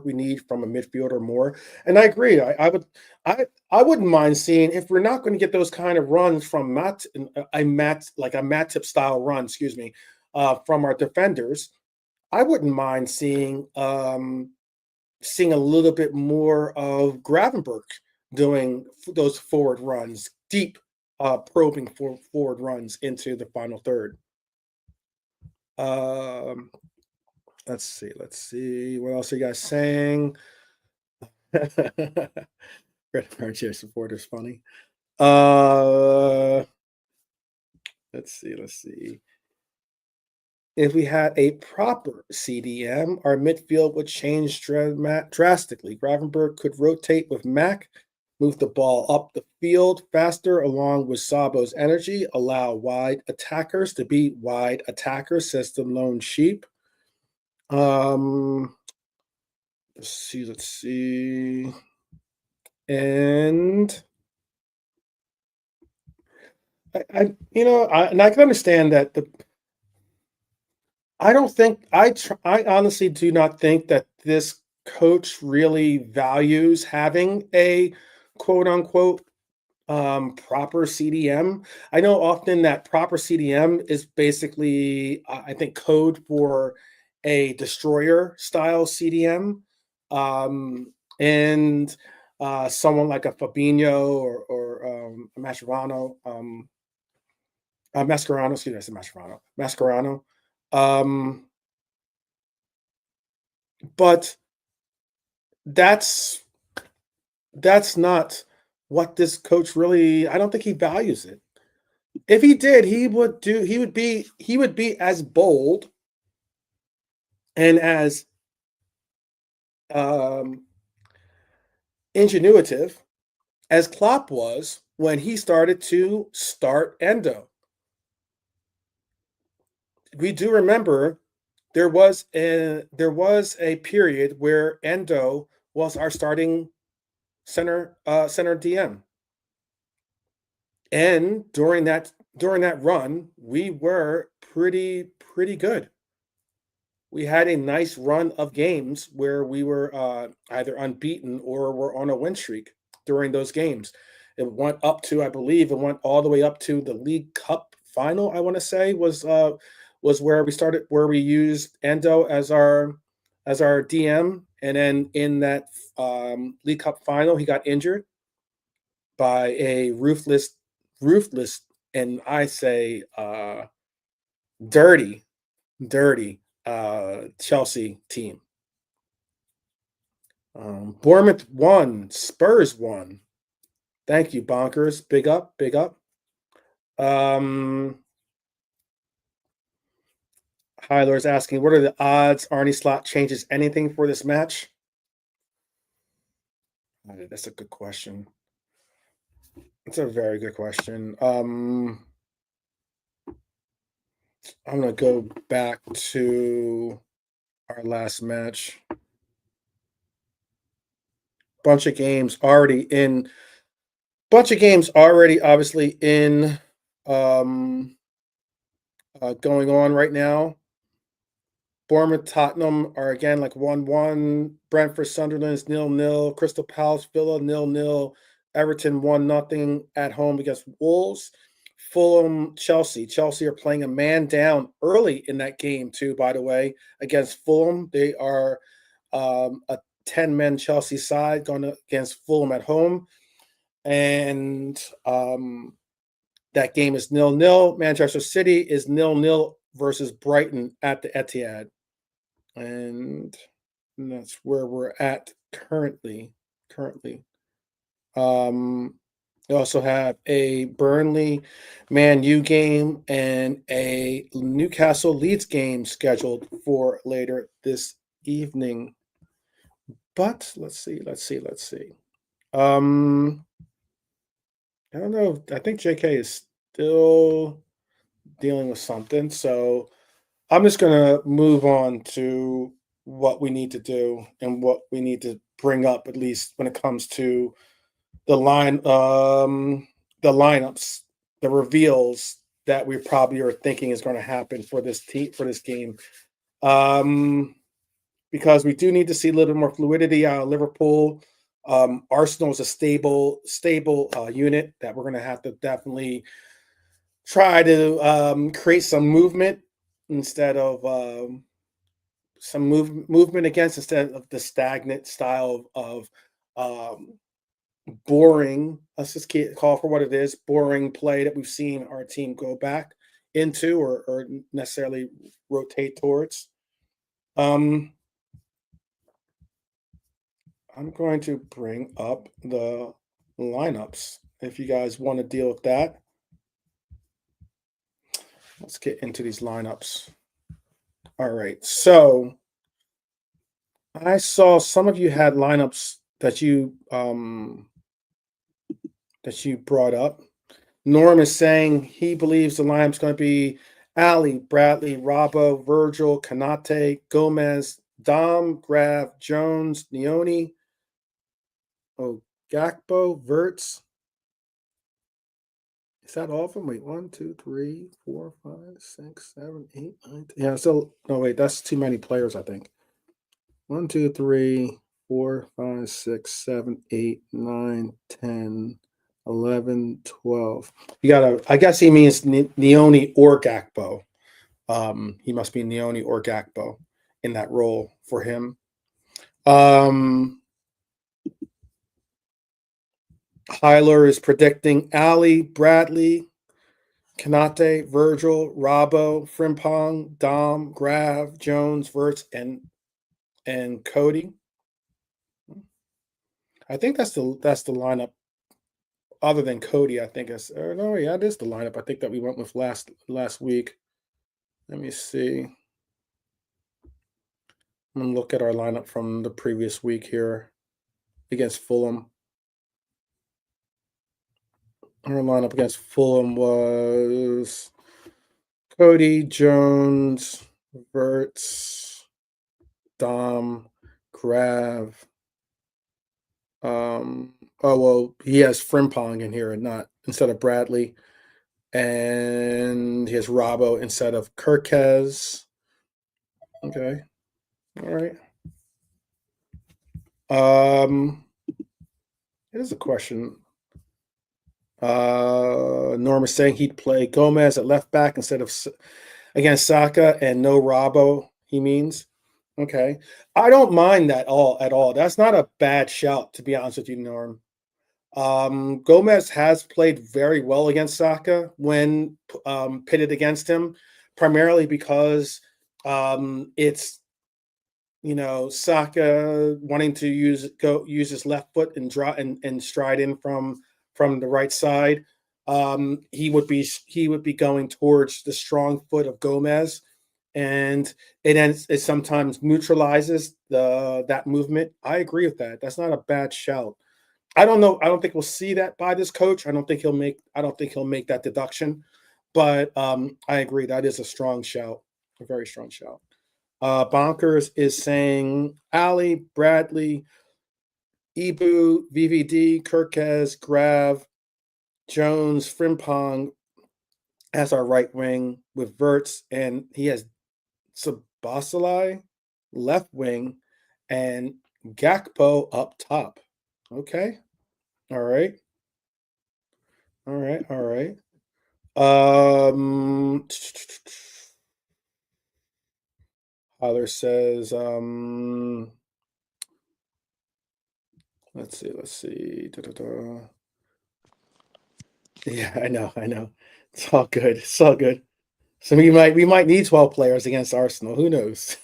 we need from a midfielder more. And I agree. I wouldn't mind seeing, if we're not going to get those kind of runs from like a Matip style run, excuse me, from our defenders. I wouldn't mind seeing a little bit more of Gravenberch doing those forward runs, deep probing forward runs into the final third. Let's see. What else are you guys saying? Red Armchair supporters funny. Let's see. If we had a proper CDM, our midfield would change drastically. Gravenberch could rotate with Mac, move the ball up the field faster along with Sabo's energy, allow wide attackers to be wide attackers, says the Lone Sheep. Let's see. And I can understand that I don't think I honestly do not think that this coach really values having a quote unquote proper CDM. I know often that proper CDM is basically, I think, code for a destroyer style CDM. And someone like a Fabinho or Mascherano, Mascherano, excuse me, I said Mascherano. But that's not what this coach really, I don't think he values it. If he did, he would be as bold and as ingenuitive as Klopp was when he started to start Endo. We do remember there was a period where Endo was our starting center DM. And during that run, we were pretty good. We had a nice run of games where we were either unbeaten or were on a win streak during those games. It went up to, I believe, it went all the way up to the League Cup final. I want to say was where we started, where we used Endo as our DM, and then in that League Cup final, he got injured by a ruthless, and I say dirty Chelsea team. Bournemouth won. Spurs won. Thank you, Bonkers. Big up, big up. Hyler's asking, what are the odds Arnie Slot changes anything for this match? That's a good question. It's a very good question. I'm gonna go back to our last match. Bunch of games already obviously in going on right now. Bournemouth, Tottenham are again like 1-1. Brentford, Sunderland is 0-0. Crystal Palace, Villa 0-0. Everton 1-0 at home against Wolves. Fulham, Chelsea. Chelsea are playing a man down early in that game too, by the way, against Fulham. They are a 10-man Chelsea side going against Fulham at home. And that game is 0-0. Manchester City is 0-0 versus Brighton at the Etihad. And that's where we're at currently. We also have a Burnley Man U game and a Newcastle Leeds game scheduled for later this evening. But let's see. I don't know. I think JK is still dealing with something. So I'm just going to move on to what we need to do and what we need to bring up, at least when it comes to the lineups, the reveals that we probably are thinking is going to happen for this game. Because we do need to see a little bit more fluidity out of Liverpool. Arsenal is a stable unit that we're going to have to definitely try to create some movement instead of some movement against, instead of the stagnant style of boring, let's just call for what it is, boring play that we've seen our team go back into or necessarily rotate towards. I'm going to bring up the lineups if you guys want to deal with that. Let's get into these lineups. All right. So I saw some of you had lineups that you brought up. Norm is saying he believes the lineup's going to be Ali, Bradley, Robbo, Virgil, Kanate, Gomez, Dom, Grav, Jones, Neoni, Gakpo, Verts. Is that all of them? Wait, 1, 2, 3, 4, 5, 6, 7, 8, 9. Yeah, so no, wait, that's too many players, I think. 1, 2, 3, 4, 5, 6, 7, 8, 9, 10, 11, 12. You gotta, I guess he means Neoni or Gakpo. He must be Neoni or Gakpo in that role for him. Hyler is predicting Ali, Bradley, Kanate, Virgil, Robbo, Frimpong, Dom, Grav, Jones, Verts, and Cody. I think that's the lineup. Other than Cody, I think it's no, yeah, it is the lineup I think that we went with last week. Let me see. I'm gonna look at our lineup from the previous week here against Fulham. Our lineup against Fulham was Cody, Jones, Verts, Dom, Grav. He has Frimpong in here and not instead of Bradley. And he has Robbo instead of Kirkez. Okay. All right. Here's a question. Norm is saying he'd play Gomez at left back instead of against Saka and no Robbo, he means. Okay. I don't mind that at all. That's not a bad shout, to be honest with you, Norm. Gomez has played very well against Saka when pitted against him, primarily because it's Saka wanting to use his left foot and draw and stride in from the right side. He would be going towards the strong foot of Gomez, and it sometimes neutralizes that movement. I agree with that. That's not a bad shout. I don't know. I don't think we'll see that by this coach. I don't think he'll make that deduction. But I agree. That is a strong shout, a very strong shout. Bonkers is saying Ali, Bradley, Ibu, VVD, Kirkez, Grav, Jones, Frimpong as our right wing with Verts, and he has Sabasali left wing and Gakpo up top. Okay. All right. All right. All right. Holler says, let's see. Da-da-da. Yeah, I know. It's all good. It's all good. So we might need 12 players against Arsenal. Who knows?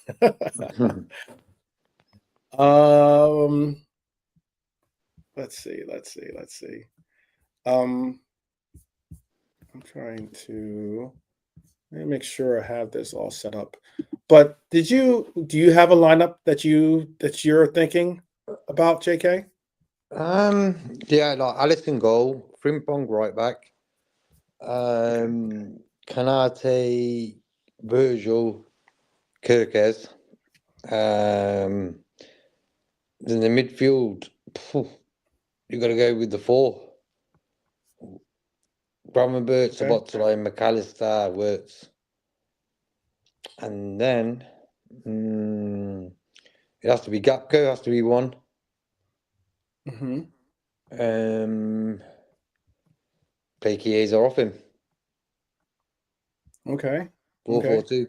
Let's see. I'm trying to let me make sure I have this all set up. But do you have a lineup that you're thinking about, JK? Yeah, like Alisson goal, Frimpong right back, Kanate, Virgil, Kirkez. Then the midfield, you got to go with the four. Gravenberch, Okay. Sabotzola, McAllister, Wirtz. And then it has to be Gapco, has to be one. Mm-hmm. Play Chiesa off him. Okay. 4-4-2.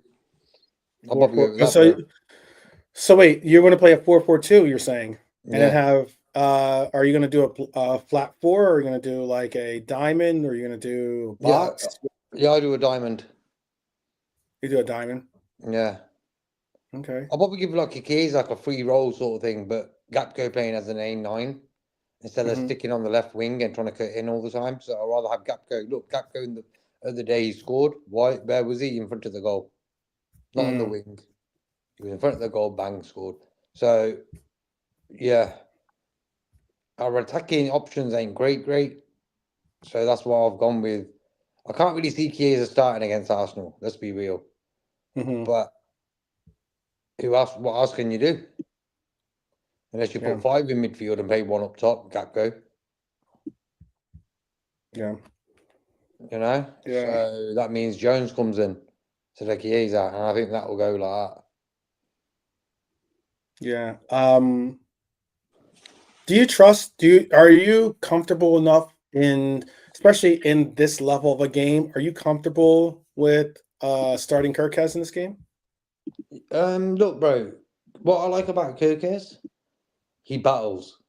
I'll probably go with that. So wait, you're going to play a 4-4-2, you're saying, and Yeah. then have are you going to do a flat four, or are you going to do like a diamond, or are you going to do box? Yeah, I do a diamond. You do a diamond. Yeah. Okay. I'll probably give like a Chiesa, like a free roll sort of thing, but Gapco playing as an A9 instead of sticking on the left wing and trying to cut in all the time. So I'd rather have Gapco. Look, Gapco in the other day he scored. Why? Where was he? In front of the goal, not on the wing. He was in front of the goal. Bang, scored. So yeah, our attacking options ain't great. So that's why I've gone with. I can't really see Chiesa starting against Arsenal. Let's be real. But who else? What else can you do? Unless you put 5 in midfield and play 1 up top, Gapco. Yeah. You know? Yeah. So that means Jones comes in to the Chiesa, and I think that will go like that. Yeah. Are you comfortable enough especially in this level of a game, are you comfortable with starting Kirkez in this game? Look, bro, what I like about Kirkez, he battles.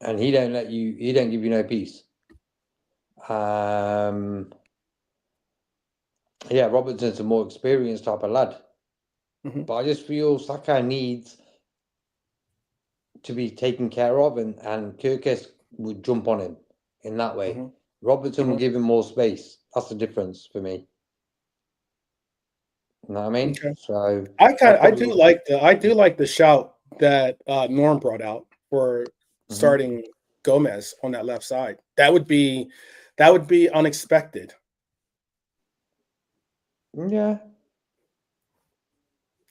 And he don't give you no peace. Yeah, Robertson's a more experienced type of lad. But I just feel Saka needs to be taken care of, and Kirkes would jump on him in that way. Robertson will give him more space. That's the difference for me. You know what I mean? Okay. So I do like the shout that Norm brought out for starting Gomez on that left side. That would be unexpected. Yeah.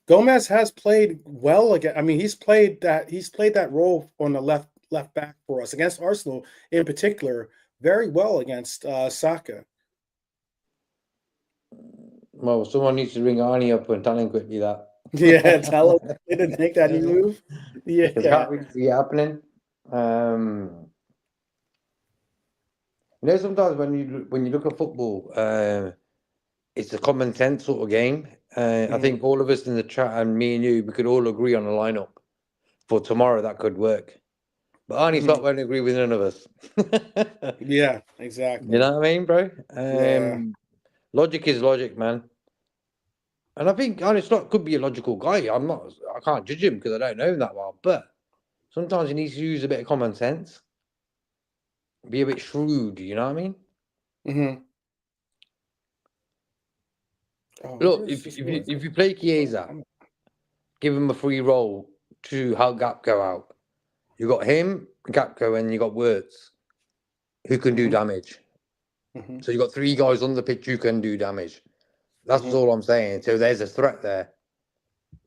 Gomez has played well again. I mean, he's played that role on the left back for us against Arsenal in particular very well against Saka. Well, someone needs to ring Arnie up and tell him quickly that. Yeah, tell him they didn't make that new move. Yeah, because can't really see it happening. You know, sometimes when you look at football, it's a common sense sort of game. I think all of us in the chat and me and you, we could all agree on a lineup for tomorrow that could work. But Arnie Slot won't agree with none of us. Yeah, exactly. You know what I mean, bro? Yeah. Logic is logic, man. And I think, and it's not could be a logical guy. I can't judge him because I don't know him that well. But sometimes he needs to use a bit of common sense, be a bit shrewd. You know what I mean? Mm-hmm. Oh, Look, where is if this if you one? if you play Chiesa, give him a free role to help Gapco out. You got him, Gapco, and you got Wirtz who can do Mm-hmm. damage. Mm-hmm. So you got three guys on the pitch who can do damage. That's Mm-hmm. all I'm saying. So there's a threat there.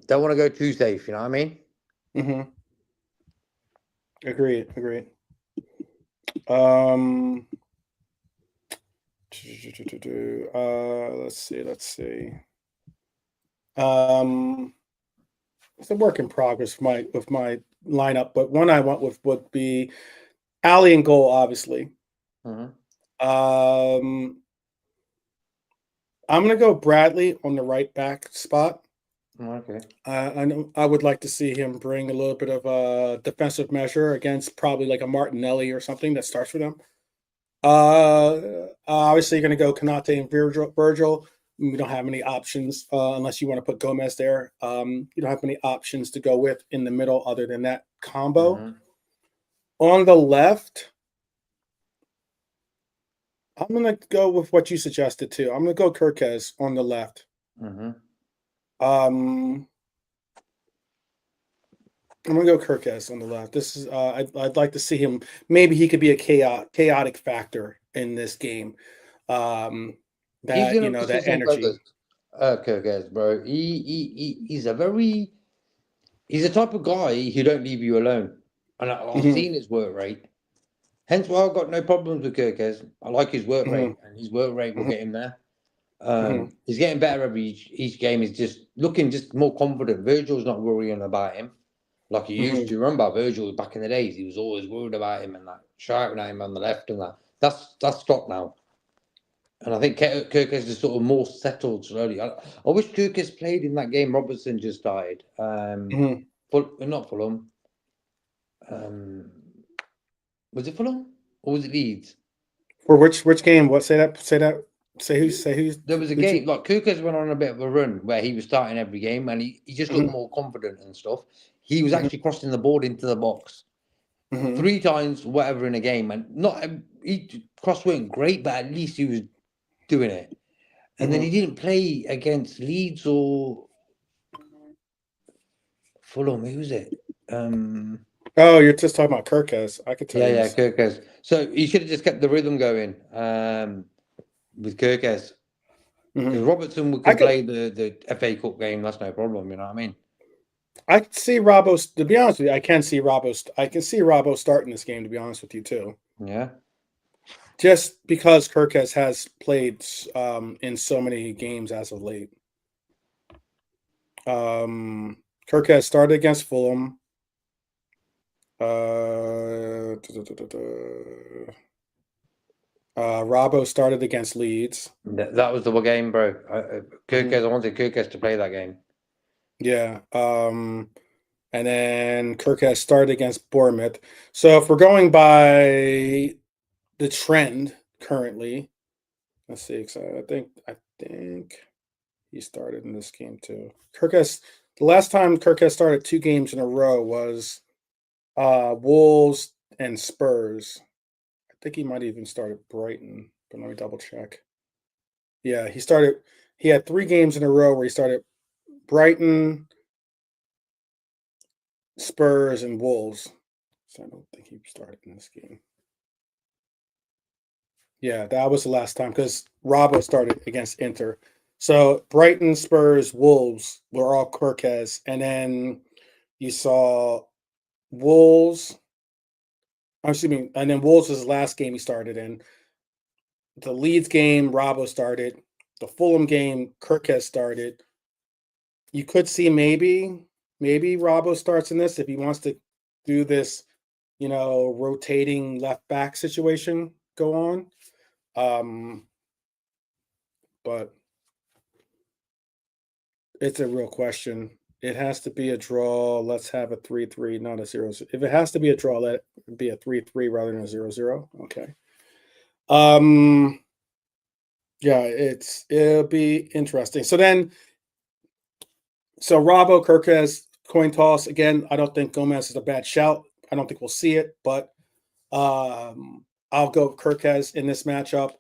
Don't want to go too safe. You know what I mean? Mm-hmm. Agreed. Agreed. Um. Let's see. Let's see. Um. It's a work in progress with my lineup, but one I went with would be Ali in goal, obviously. Mm-hmm. I'm gonna go Bradley on the right back spot. Okay. I know I would like to see him bring a little bit of a defensive measure against probably like a Martinelli or something that starts for them. Obviously, you're going to go Kanate and Virgil. We don't have any options unless you want to put Gomez there. You don't have many options to go with in the middle other than that combo. Mm-hmm. On the left, I'm going to go with what you suggested too. I'm going to go Kirkez on the left. Mm-hmm. Um, I'm gonna go Kirkez on the left. This is I'd like to see him. Maybe he could be a chaotic factor in this game. Um, He's that gonna rustle that some feathers. energy. Okay, guys, bro. He's a type of guy who don't leave you alone. And I've Hmm. seen his work rate. Hence why I've got no problems with Kirkez. I like his work Hmm. rate, and his work rate will Hmm. get him there. Hmm. He's getting better each game. He's just looking just more confident. Virgil's not worrying about him like he used Hmm. to. Remember Virgil back in the days? He was always worried about him and like shouting at him on the left and that. That's stopped now. And I think Kirkes is sort of more settled slowly. I wish Kirkes played in that game Robertson just died. Hmm. Not Fulham. Um, was it Fulham or was it Leeds? For which game? What say that? Say that? Say who's There was a who'd you? game like Kirkes went on a bit of a run where he was starting every game and he just looked Hmm. more confident and stuff. He was Hmm. actually crossing the board into the box Hmm. 3 times, whatever, in a game, and not he cross weren't great, but at least he was doing it. And then Hmm. he didn't play against Leeds or Fulham. Who was it? Oh, you're just talking about Kirkez. I could tell Yeah, you yeah, this. Kirkes. So he should have just kept the rhythm going with Kirkes. Hmm. Because Robertson I can could play the FA Cup game. That's no problem. You know what I mean? I could see Robbo. To be honest with you, I can see Robbo. I can see Robbo starting this game. To be honest with you, too. Yeah. Just because Kirkes has played in so many games as of late. Kirkes started against Fulham. Robbo started against Leeds. That was the game, bro. Hmm. Kirkes, I wanted Kirkes to play that game. Yeah. And then Kirkes started against Bournemouth. So if we're going by the trend currently, let's see. I think he started in this game too. The last time Kirkes started 2 games in a row was Wolves and Spurs. I think he might even started Brighton, but let me double check. Yeah, he started. He had 3 games in a row where he started Brighton, Spurs, and Wolves. So I don't think he started in this game. Yeah, that was the last time because Robbo started against Inter. So Brighton, Spurs, Wolves were all Kirkes, and then you saw Wolves. Excuse me, and then Wolves was the last game he started in. The Leeds game, Robbo started. The Fulham game, Kirkes started. You could see maybe Robbo starts in this if he wants to do this, rotating left back situation go on. Um, but it's a real question. It has to be a draw. Let's have a 3-3, not a 0. If it has to be a draw, let it be a 3-3 rather than a 0-0. Okay. Um, yeah, it'll be interesting. So then So Robbo, Kirkez, coin toss. Again, I don't think Gomez is a bad shout. I don't think we'll see it, but I'll go Kirkez in this matchup.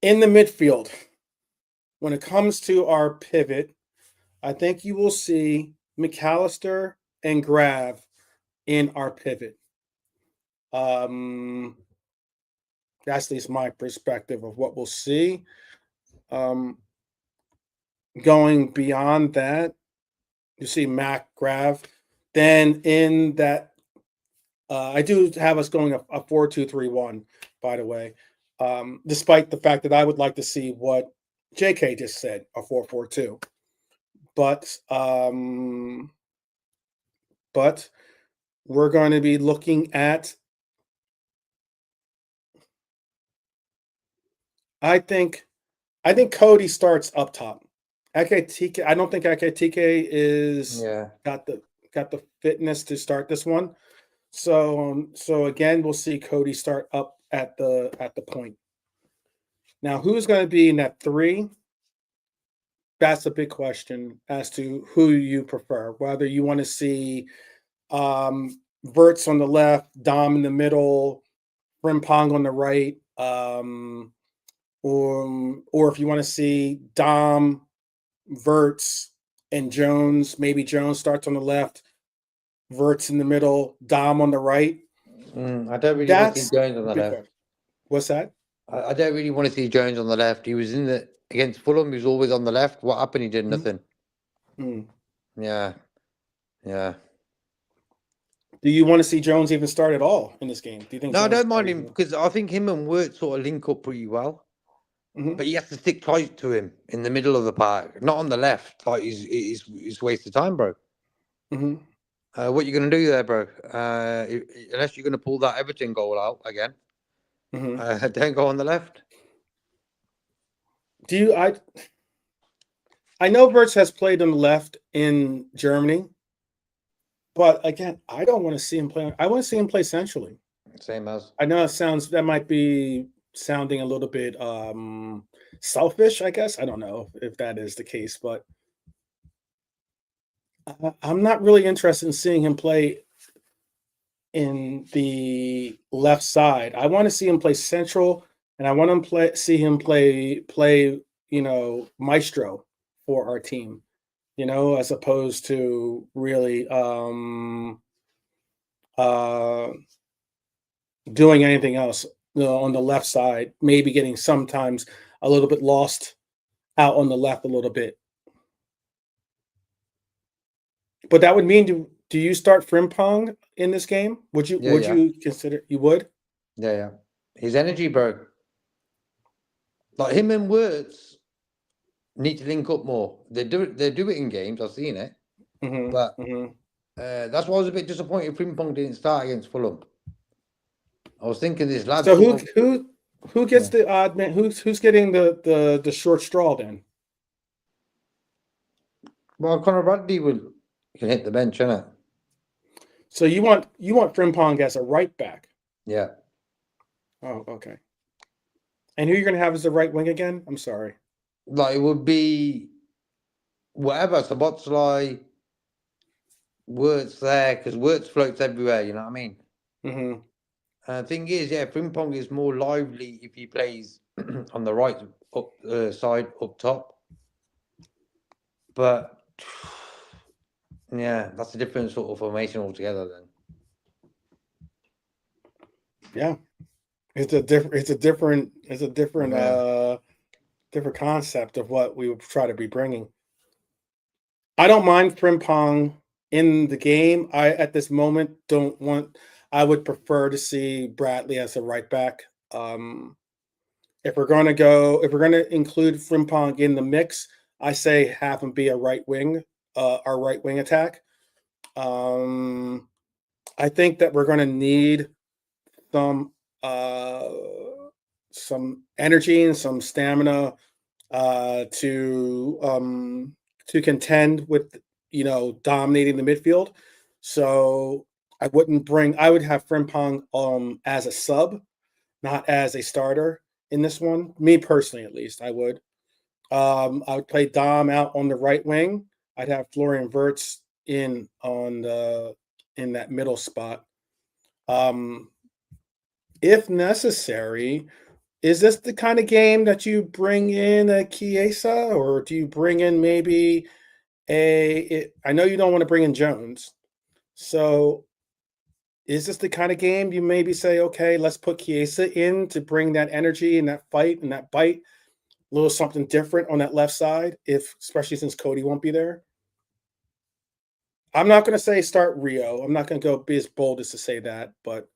In the midfield, when it comes to our pivot, I think you will see McAllister and Grav in our pivot. That's at least my perspective of what we'll see. Going beyond that, you see Mac, Grav. Then in that, I do have us going a 4-2-3-1, by the way, despite the fact that I would like to see what JK just said, a 4-4-2. But we're going to be looking at, I think Cody starts up top. Aketike, I don't think Aketike is got the fitness to start this one. So again, we'll see Cody start up at the point. Now, who's going to be in that 3? That's a big question as to who you prefer. Whether you want to see Verts on the left, Dom in the middle, Frimpong on the right, or if you want to see Dom, Verts, and Jones. Maybe Jones starts on the left, Verts in the middle, Dom on the right. I don't really want to see Jones on the left. What's that? I don't really want to see Jones on the left. He was against Fulham. He was always on the left. What happened? He did nothing. Yeah. Do you want to see Jones even start at all in this game? Do you think? No, I don't mind him because I think him and Wirt sort of link up pretty well. But you have to stick tight to him in the middle of the park, not on the left. Like he's waste of time, bro. What you going to do there, bro? Unless you're going to pull that Everton goal out again, don't go on the left. I know Verts has played on the left in Germany, but again, I don't want to see him play. I want to see him play centrally. Same as. I know that might be sounding a little bit selfish, I guess. I don't know if that is the case, but I'm not really interested in seeing him play in the left side. I want to see him play central, and I want to see him play maestro for our team, as opposed to really doing anything else on the left side, maybe getting sometimes a little bit lost out on the left a little bit. But that would mean, do you start Frimpong in this game? Would you you consider you would? Yeah. His energy, bro. Like him and Words need to link up more. They do it in games. I've seen it. But that's why I was a bit disappointed Frimpong didn't start against Fulham. I was thinking this lad. So who gets the odd man? Who's getting the short straw then? Well, Conor Bradley can hit the bench, innit? So you want Frimpong as a right back? Yeah. Oh, okay. And who you're going to have as the right wing again? I'm sorry. Like it would be whatever. So Botsley, Wirtz there, because Wirtz floats everywhere. You know what I mean? Thing is, Frimpong is more lively if he plays on the right side up top. But yeah, that's a different sort of formation altogether. Then. Yeah, it's a different different concept of what we would try to be bringing. I don't mind Frimpong in the game. At this moment don't want. I would prefer to see Bradley as a right back. If we're going to include Frimpong in the mix, I say have him be a right wing, our right wing attack. I think that we're going to need some energy and some stamina to contend with dominating the midfield. So I would have Frimpong as a sub, not as a starter in this one. Me personally, at least, I would. I would play Dom out on the right wing. I'd have Florian Wirtz in that middle spot. Um, if necessary, is this the kind of game that you bring in a Chiesa, or do you bring in maybe I know you don't want to bring in Jones, so is this the kind of game you maybe say, okay, let's put Chiesa in to bring that energy and that fight and that bite, a little something different on that left side, if especially since Cody won't be there? I'm not going to say start Rio. I'm not going to go be as bold as to say that, but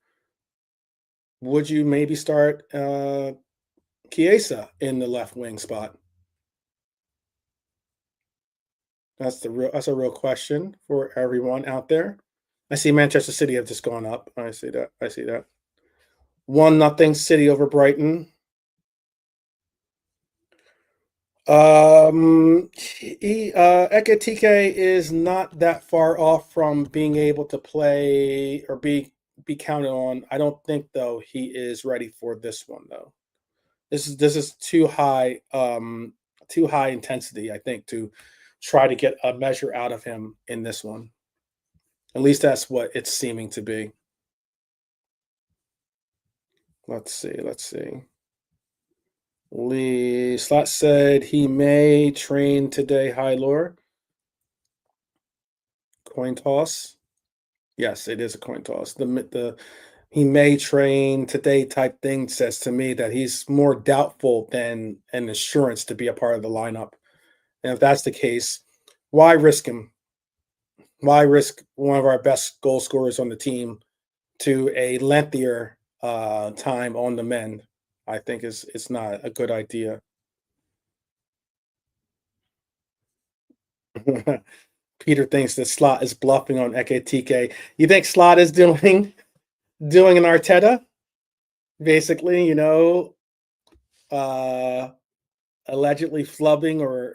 would you maybe start Chiesa in the left wing spot? That's a real question for everyone out there. I see Manchester City have just gone up. I see that. I see that. 1-0 City over Brighton. Ekatike is not that far off from being able to play or be counted on. I don't think though he is ready for this one though. This is too high intensity, I think, to try to get a measure out of him in this one. At least that's what it's seeming to be. Let's see. Let's see. Lee Slot said he may train today. High lore. Coin toss. Yes, it is a coin toss. The he may train today type thing says to me that he's more doubtful than an assurance to be a part of the lineup. And if that's the case, why risk him? Why risk one of our best goal scorers on the team to a lengthier time on the mend? I think it's not a good idea. Peter thinks that Slot is bluffing on Ekatike. You think Slot is doing an Arteta, basically? Uh, Allegedly flubbing or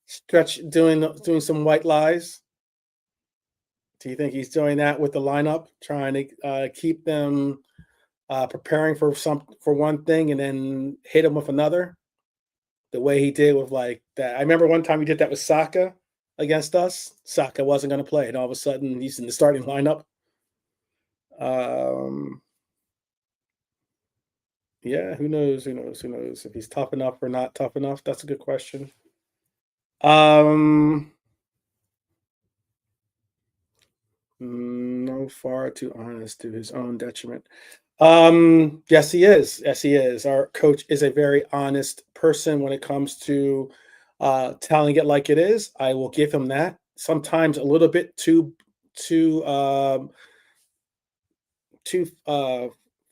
stretch doing some white lies. Do you think he's doing that with the lineup, trying to keep them preparing for one thing and then hit them with another? The way he did with like that. I remember one time he did that with Saka against us. Saka wasn't going to play, and all of a sudden he's in the starting lineup. Yeah, who knows? Who knows? Who knows if he's tough enough or not tough enough? That's a good question. No, far too honest to his own detriment. Yes, he is. Yes, he is. Our coach is a very honest person when it comes to telling it like it is. I will give him that. Sometimes a little bit too too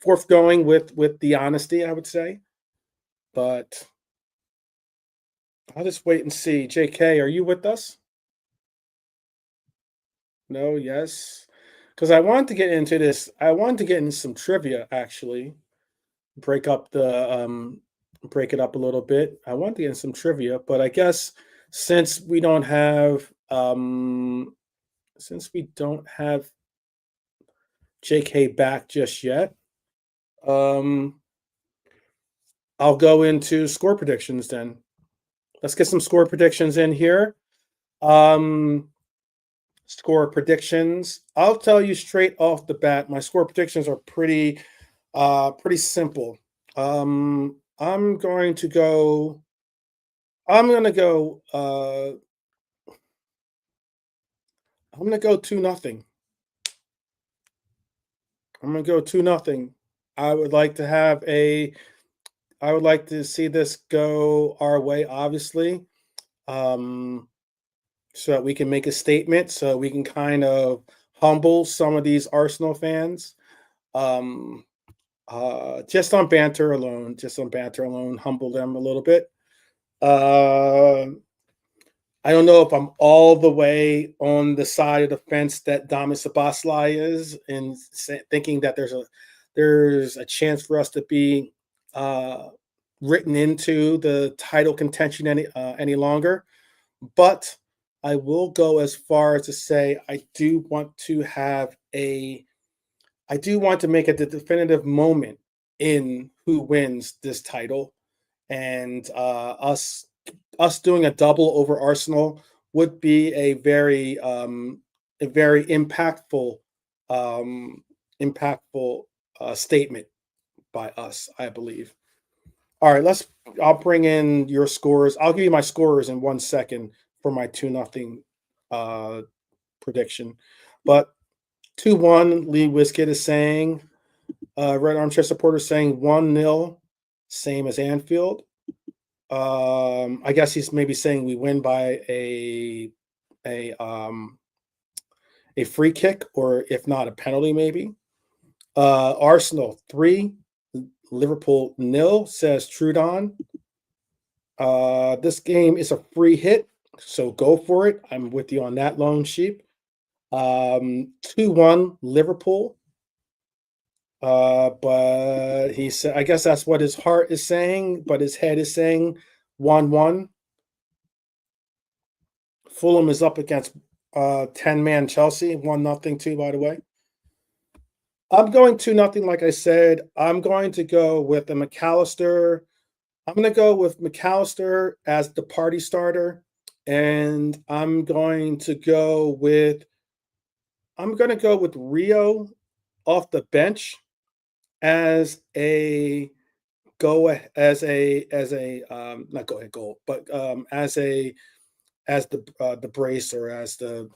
forthgoing with the honesty, I would say. But I'll just wait and see. JK, are you with us? No, yes. Because I wanted to get into this. I wanted to get into some trivia actually. Break up break it up a little bit. I wanted to get in some trivia, but I guess since we don't have JK back just yet, I'll go into score predictions then. Let's get some score predictions in here. Score predictions. I'll tell you straight off the bat, my score predictions are pretty simple. I'm going to go. I'm gonna go. I'm gonna go 2-0. I'm gonna go 2-0. I would like to have a. I would like to see this go our way, obviously, so that we can make a statement, so we can kind of humble some of these Arsenal fans. Um, just on banter alone, humble them a little bit. I don't know if I'm all the way on the side of the fence that Damis Sabasli is, and thinking that there's a chance for us to be written into the title contention any longer. But I will go as far as to say I do want to make a definitive moment in who wins this title, and us us doing a double over Arsenal would be a very impactful um, impactful statement by us, I believe. All right, I'll bring in your scores. I'll give you my scores in 1 second for my 2-0 prediction. But 2-1, Lee Wiskett is saying, Red Armchair supporter saying 1-0, same as Anfield. I guess he's maybe saying we win by a free kick, or if not a penalty, maybe. Arsenal 3, Liverpool 0, says Trudon. This game is a free hit, so go for it. I'm with you on that, Lone Sheep. 2-1 Liverpool. But he said, I guess that's what his heart is saying, but his head is saying 1-1. Fulham is up against 10-man Chelsea, 1-0 too, by the way. I'm going 2-0, like I said. I'm going to go with a McAllister. I'm going to go with McAllister as the party starter, and I'm going to go with Rio off the bench as a not go ahead goal, but as the brace, or as the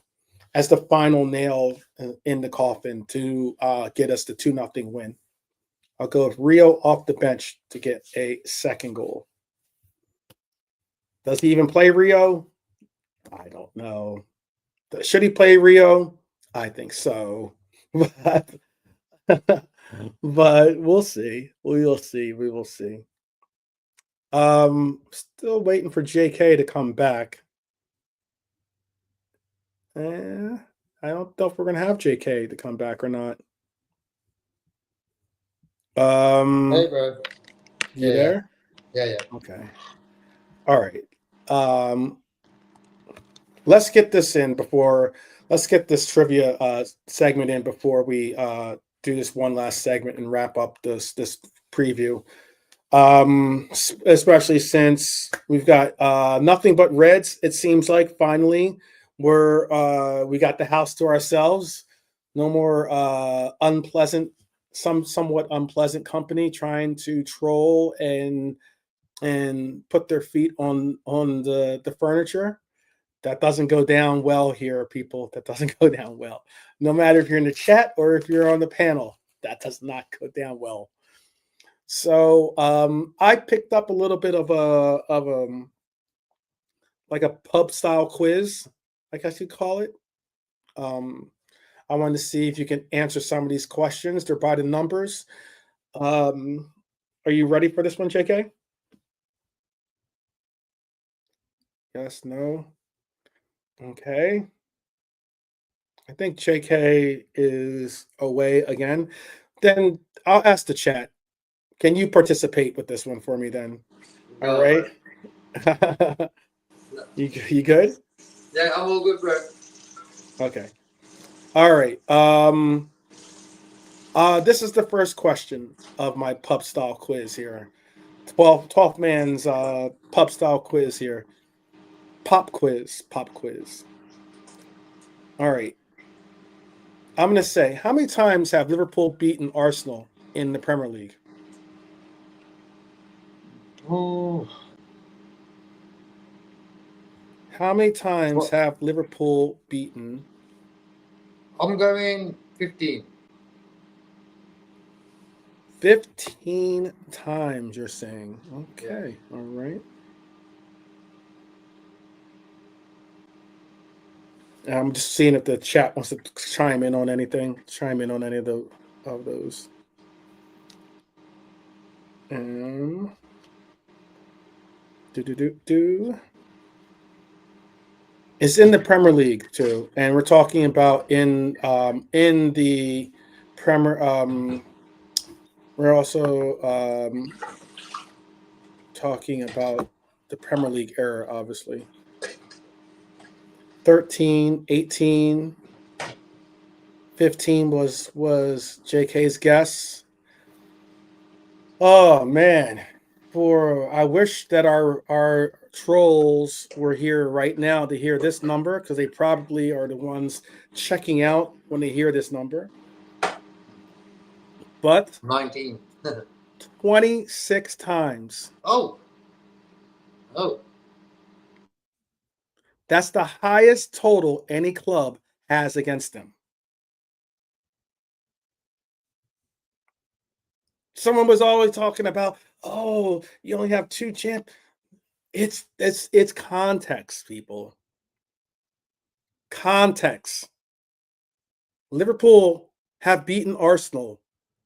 final nail in the coffin to get us the 2-0 win. I'll go with Rio off the bench to get a second goal. Does he even play Rio? I don't know. Should he play Rio? I think so. But, but we'll see. We will see. We will see. Still waiting for JK to come back. I don't know if we're going to have JK to come back or not. Hey, bro. You there? Yeah. Okay. All right. Let's get this trivia segment in before we do this one last segment and wrap up this preview. Especially since we've got nothing but Reds. It seems like finally we got the house to ourselves. No more somewhat unpleasant company trying to troll and put their feet on the furniture. That doesn't go down well here, people. That doesn't go down well. No matter if you're in the chat or if you're on the panel, that does not go down well. So I picked up a little bit of a like a pub style quiz, I guess you'd call it. I wanted to see if you can answer some of these questions. They're by the numbers. Are you ready for this one, JK? Yes, no. Okay. I think JK is away again. Then I'll ask the chat. Can you participate with this one for me then? All right. You good? Yeah, I'm all good, bro. Okay. All right. This is the first question of my pub style quiz here. 12th man's pub style quiz here. Pop quiz. All right. I'm going to say, how many times have Liverpool beaten Arsenal in the Premier League? Oh. How many times have Liverpool beaten? I'm going 15. 15 times, you're saying. Okay. Yeah. All right. I'm just seeing if the chat wants to chime in on anything. Chime in on any of those. It's in the Premier League too, and we're talking about in the Premier. We're also talking about the Premier League era, obviously. 13, 18, 15 was JK's guess. Oh man, I wish that our trolls were here right now to hear this number, because they probably are the ones checking out when they hear this number. But 19. 26 times. Oh. That's the highest total any club has against them. Someone was always talking about, oh, you only have 2 champ. It's context, people. Context. Liverpool have beaten Arsenal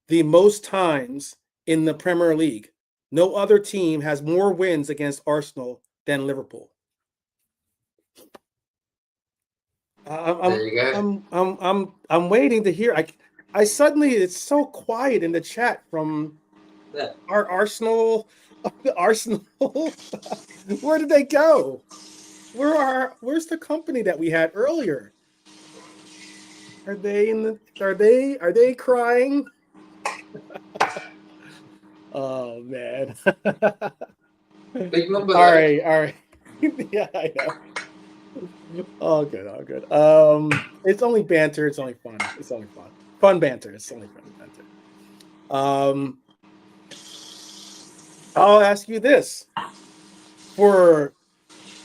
the most times in the Premier League. No other team has more wins against Arsenal than Liverpool. There you go. I'm waiting to hear. I suddenly, it's so quiet in the chat from our Arsenal. Where did they go? Where's the company that we had earlier? Are they crying? Oh man. Big number. All right. Yeah, I know. All good. It's only banter. It's only fun. Fun banter. It's only fun banter. I'll ask you this for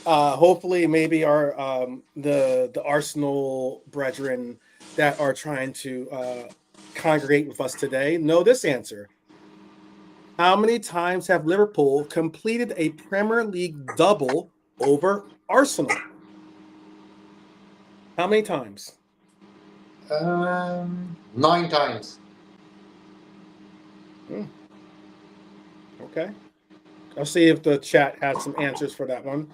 hopefully maybe our the Arsenal brethren that are trying to congregate with us today know this answer. How many times have Liverpool completed a Premier League double over Arsenal? How many times? 9 times. Okay. I'll see if the chat has some answers for that one.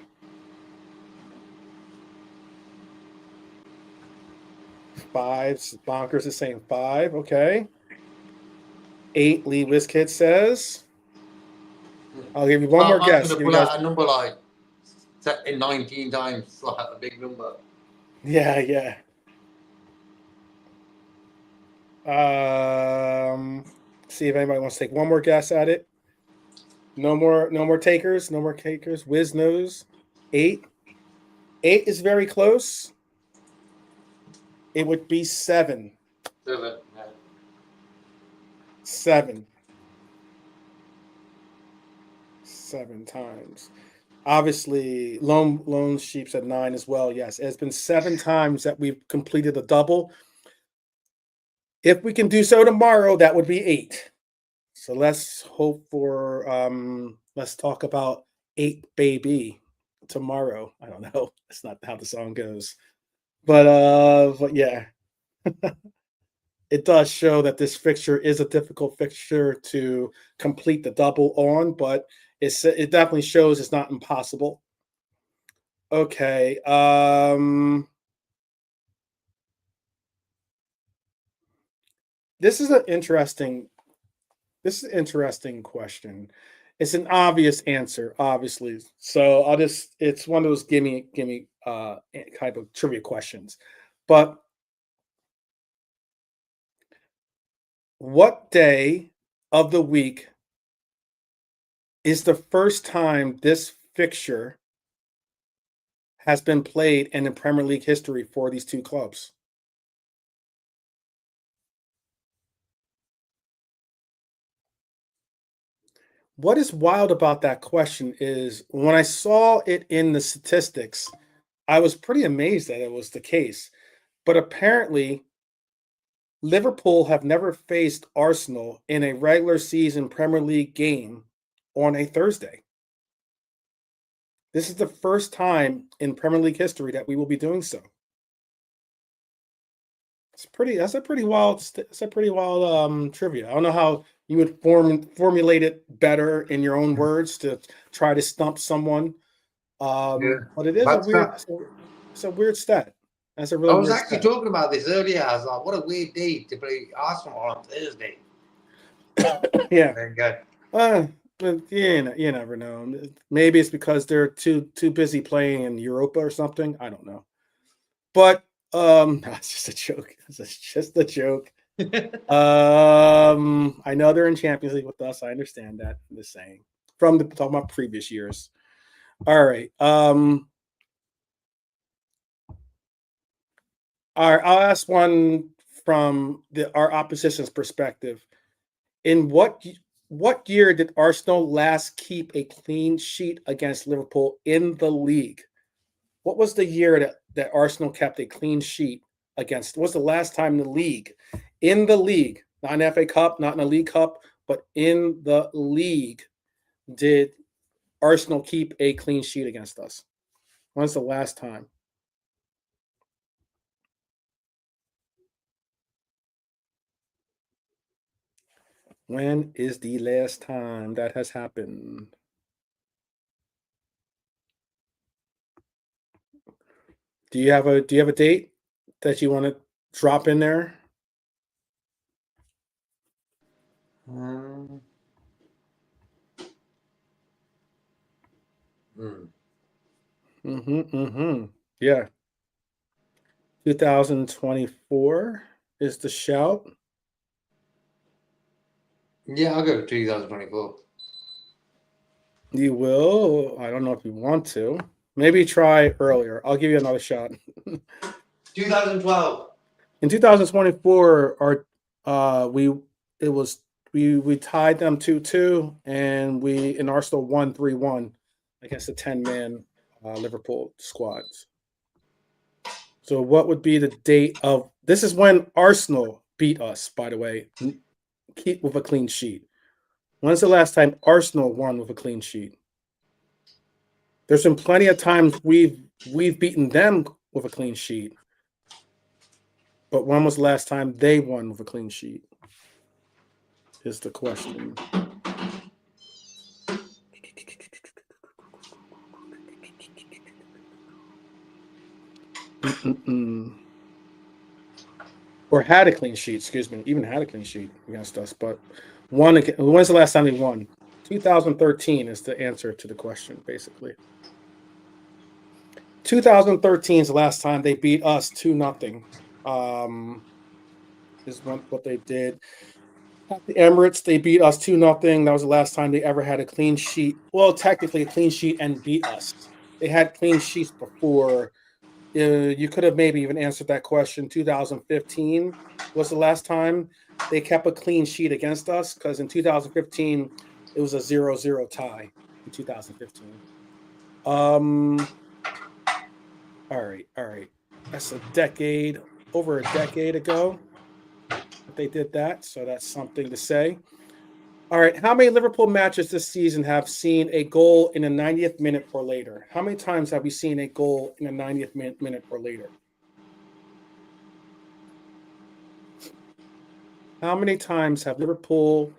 5. Bonkers is saying 5. Okay. 8. Lee Whiskid says. I'll give you one more guess. I'm going to pull out a number like 19 times. It's like a big number. Yeah. See if anybody wants to take one more guess at it. No more takers. Wiz knows. 8. 8 is very close. It would be 7. 7 times. Obviously, Lone Sheep said 9 as well. Yes, it's been 7 times that we've completed a double. If we can do so tomorrow, that would be 8. So let's hope for let's talk about 8 baby tomorrow. I don't know. That's not how the song goes. But yeah. It does show that this fixture is a difficult fixture to complete the double on, but it definitely shows it's not impossible. Okay. This is an interesting question. It's an obvious answer, obviously. So it's one of those gimme type of trivia questions. But what day of the week is the first time this fixture has been played in the Premier League history for these two clubs? What is wild about that question is when I saw it in the statistics, I was pretty amazed that it was the case. But apparently, Liverpool have never faced Arsenal in a regular season Premier League game on a Thursday. This is the first time in Premier League history that we will be doing so. That's a pretty wild trivia. I don't know how you would formulate it better in your own words to try to stump someone. But it is it's a weird stat. That's a really. I was actually talking about this earlier. I was like, what a weird day to play Arsenal on Thursday. Yeah. There you go. But you never know. Maybe it's because they're too busy playing in Europa or something. I don't know. But that's just a joke. It's just a joke. I know they're in Champions League with us. I understand that. I'm just saying. From talking about previous years. All right. All right. I'll ask one from our opposition's perspective. In what year did Arsenal last keep a clean sheet against Liverpool in the league? What was the year that Arsenal kept a clean sheet against? What was the last time in the league? In the league, not in FA Cup, not in a League Cup, but in the league, did Arsenal keep a clean sheet against us? When's the last time? When is the last time that has happened? Do you have a date that you want to drop in there? Mm. Yeah. 2024 is the shout. Yeah, I'll go with 2024. You will. I don't know if you want to. Maybe try earlier. I'll give you another shot. 2012. In 2024, we it was we tied them 2-2, and Arsenal won 3-1 against the 10-man Liverpool squads. So what would be the date of this? Is when Arsenal beat us, by the way, keep with a clean sheet. When's the last time Arsenal won with a clean sheet? There's been plenty of times we've beaten them with a clean sheet. But when was the last time they won with a clean sheet? Is the question. Or had a clean sheet, excuse me, even had a clean sheet against us, but when's the last time they won? 2013 is the answer to the question, basically. 2013 is the last time they beat us 2-0. Is what they did. At the Emirates, they beat us 2-0. That was the last time they ever had a clean sheet. Well, technically a clean sheet and beat us. They had clean sheets before. You could have maybe even answered that question. 2015 was the last time they kept a clean sheet against us, because in 2015 it was a 0-0 tie in 2015. All right. That's over a decade ago that they did that, so that's something to say. All right, how many Liverpool matches this season have seen a goal in the 90th minute or later? How many times have we seen a goal in the 90th minute or later? How many Liverpool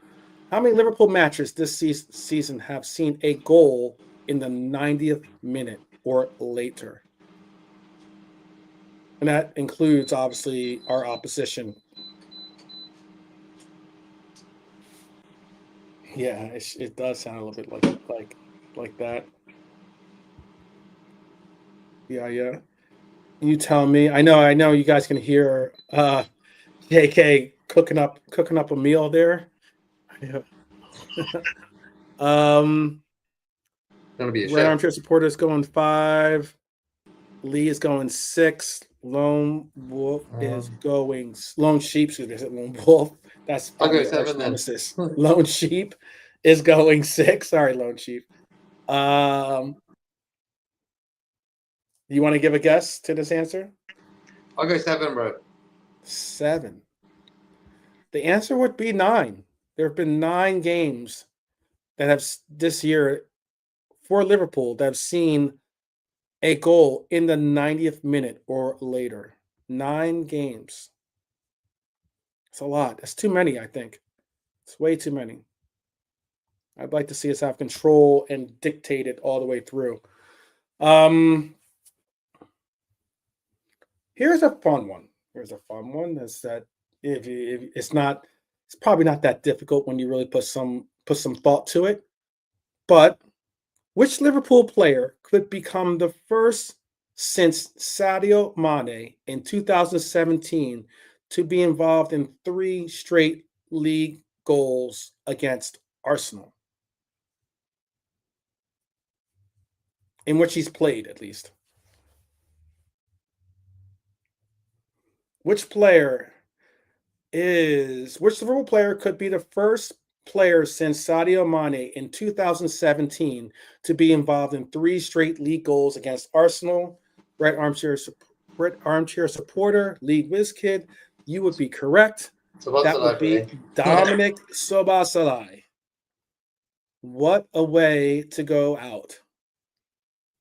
matches this season have seen a goal in the 90th minute or later? And that includes, obviously, our opposition. Yeah, it does sound a little bit like that. Yeah. You tell me. I know you guys can hear JK cooking up a meal there. Yeah. Gonna be a Red chef. Armchair Supporters going 5. Lee is going 6. Lone Wolf is going Lone Sheep. Excuse me, is it Lone Wolf? That's I'll probably go your arch 7 then. nemesis. Lone Sheep is going 6. Sorry, Lone Sheep. You want to give a guess to this answer? I'll go 7, bro. 7. The answer would be 9. There have been 9 games that have this year for Liverpool that have seen a goal in the 90th minute or later. 9 games. It's a lot. That's too many, I think. It's way too many. I'd like to see us have control and dictate it all the way through. Here's a fun one. Is that if it's probably not that difficult when you really put some thought to it. But which Liverpool player could become the first since Sadio Mane in 2017 to be involved in 3 straight league goals against Arsenal? in which he's played, at least. Which Liverpool player could be the first player since Sadio Mane in 2017 to be involved in 3 straight league goals against Arsenal? Red Armchair supporter, league whiz kid. You would be correct. That would be Dominic Szoboszlai. What a way to go out.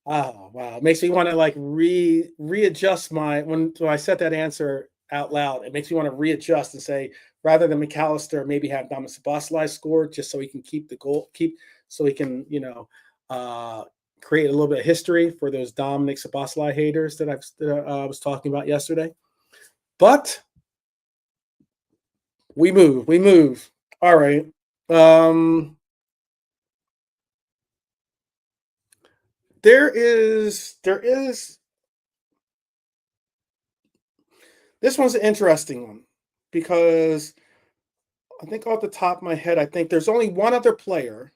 Oh, wow. It makes me want to like readjust when I set that answer out loud, it makes me want to readjust and say, rather than McAllister, maybe have Dominic Szoboszlai score just so he can keep the goal, so he can, create a little bit of history for those Dominic Szoboszlai haters that I was talking about yesterday. But we move. All right. There is this one's an interesting one because I think off the top of my head, I think there's only one other player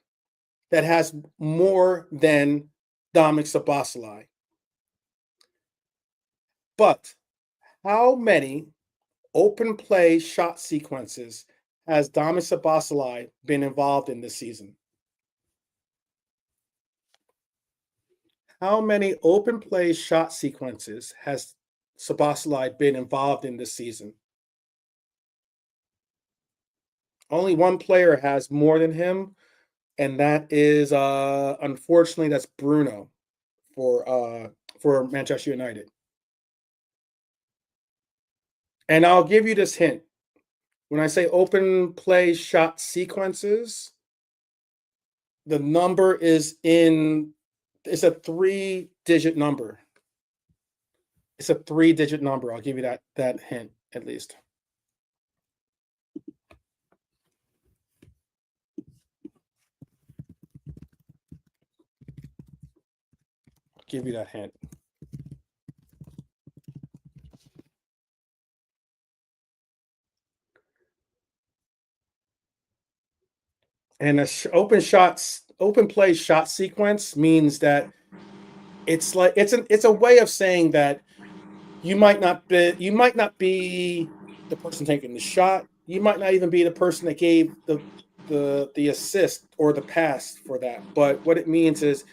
that has more than Dominic Szoboszlai. But how many open play shot sequences has Dominic Szoboszlai been involved in this season? How many open play shot sequences has Szoboszlai been involved in this season? Only one player has more than him, and that is unfortunately that's Bruno for Manchester United. And I'll give you this hint. When I say open play shot sequences, the number it's a 3-digit number. It's a 3-digit number. I'll give you that hint at least. I'll give you that hint. And open play shot sequence means that it's like it's a way of saying that you might not be the person taking the shot. You might not even be the person that gave the assist or the pass for that. But what it means is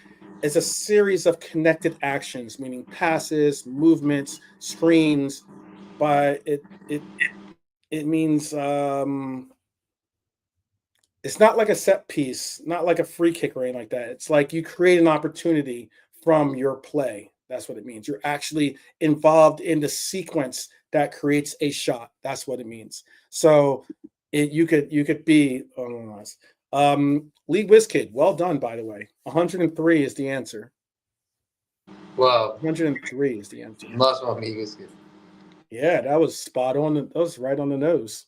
it's a series of connected actions, meaning passes, movements, screens. But it means it's not like a set piece, not like a free kick or anything like that. It's like you create an opportunity from your play. That's what it means. You're actually involved in the sequence that creates a shot. That's what it means. So you could be League Whiz Kid. Well done, by the way. 103 is the answer. Wow. 103 is the answer. Nice one, League Whiz Kid. Yeah, that was spot on. That was right on the nose.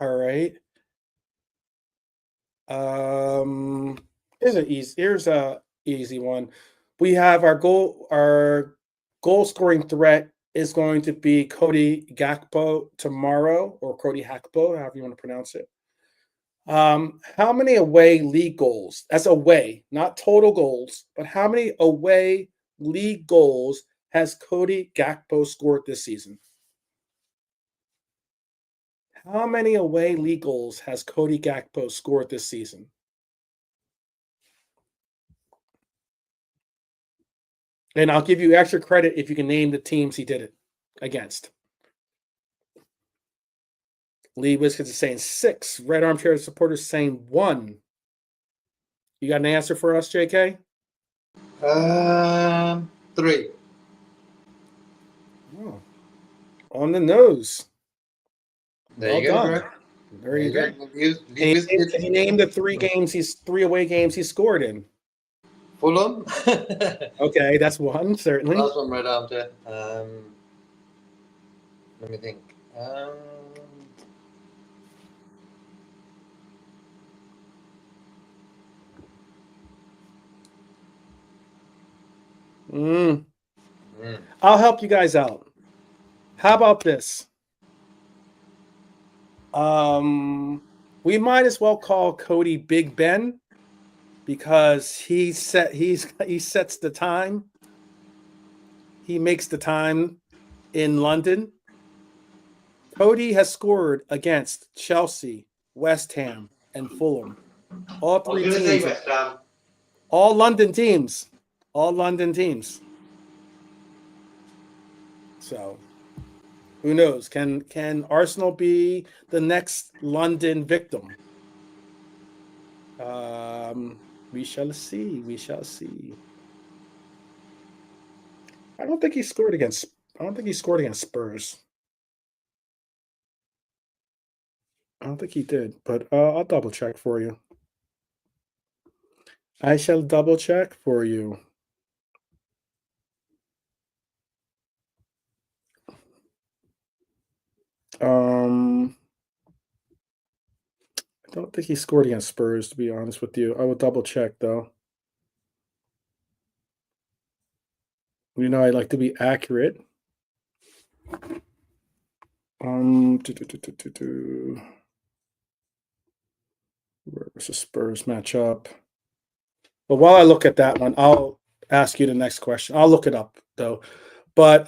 All right. Here's a easy one. We have our goal scoring threat is going to be Cody Gakpo tomorrow, or Cody Hakpo, however you want to pronounce it. How many away league goals? That's away, not total goals, but how many away league goals has Cody Gakpo scored this season? How many away league goals has Cody Gakpo scored this season? And I'll give you extra credit if you can name the teams he did it against. Lee Whiskers is saying 6. Red Armchair supporters saying 1. You got an answer for us, JK? 3. Oh, on the nose. There you go, bro. There you go. Can you name the 3 away games he scored in? Fulham. Okay, that's one, certainly. Last one, Red Armchair. Let me think. I'll help you guys out. How about this? We might as well call Cody Big Ben because he sets the time. He makes the time in London. Cody has scored against Chelsea, West Ham, and Fulham. All three teams. West Ham. All London teams. All London teams. So who knows? Can Arsenal be the next London victim? We shall see. We shall see. I don't think he scored against Spurs. I don't think he did, but I'll double check for you. I shall double check for you. I don't think he scored against Spurs, to be honest with you. I will double check though. You know, I like to be accurate. Where was the Spurs matchup? But while I look at that one, I'll ask you the next question. I'll look it up though. But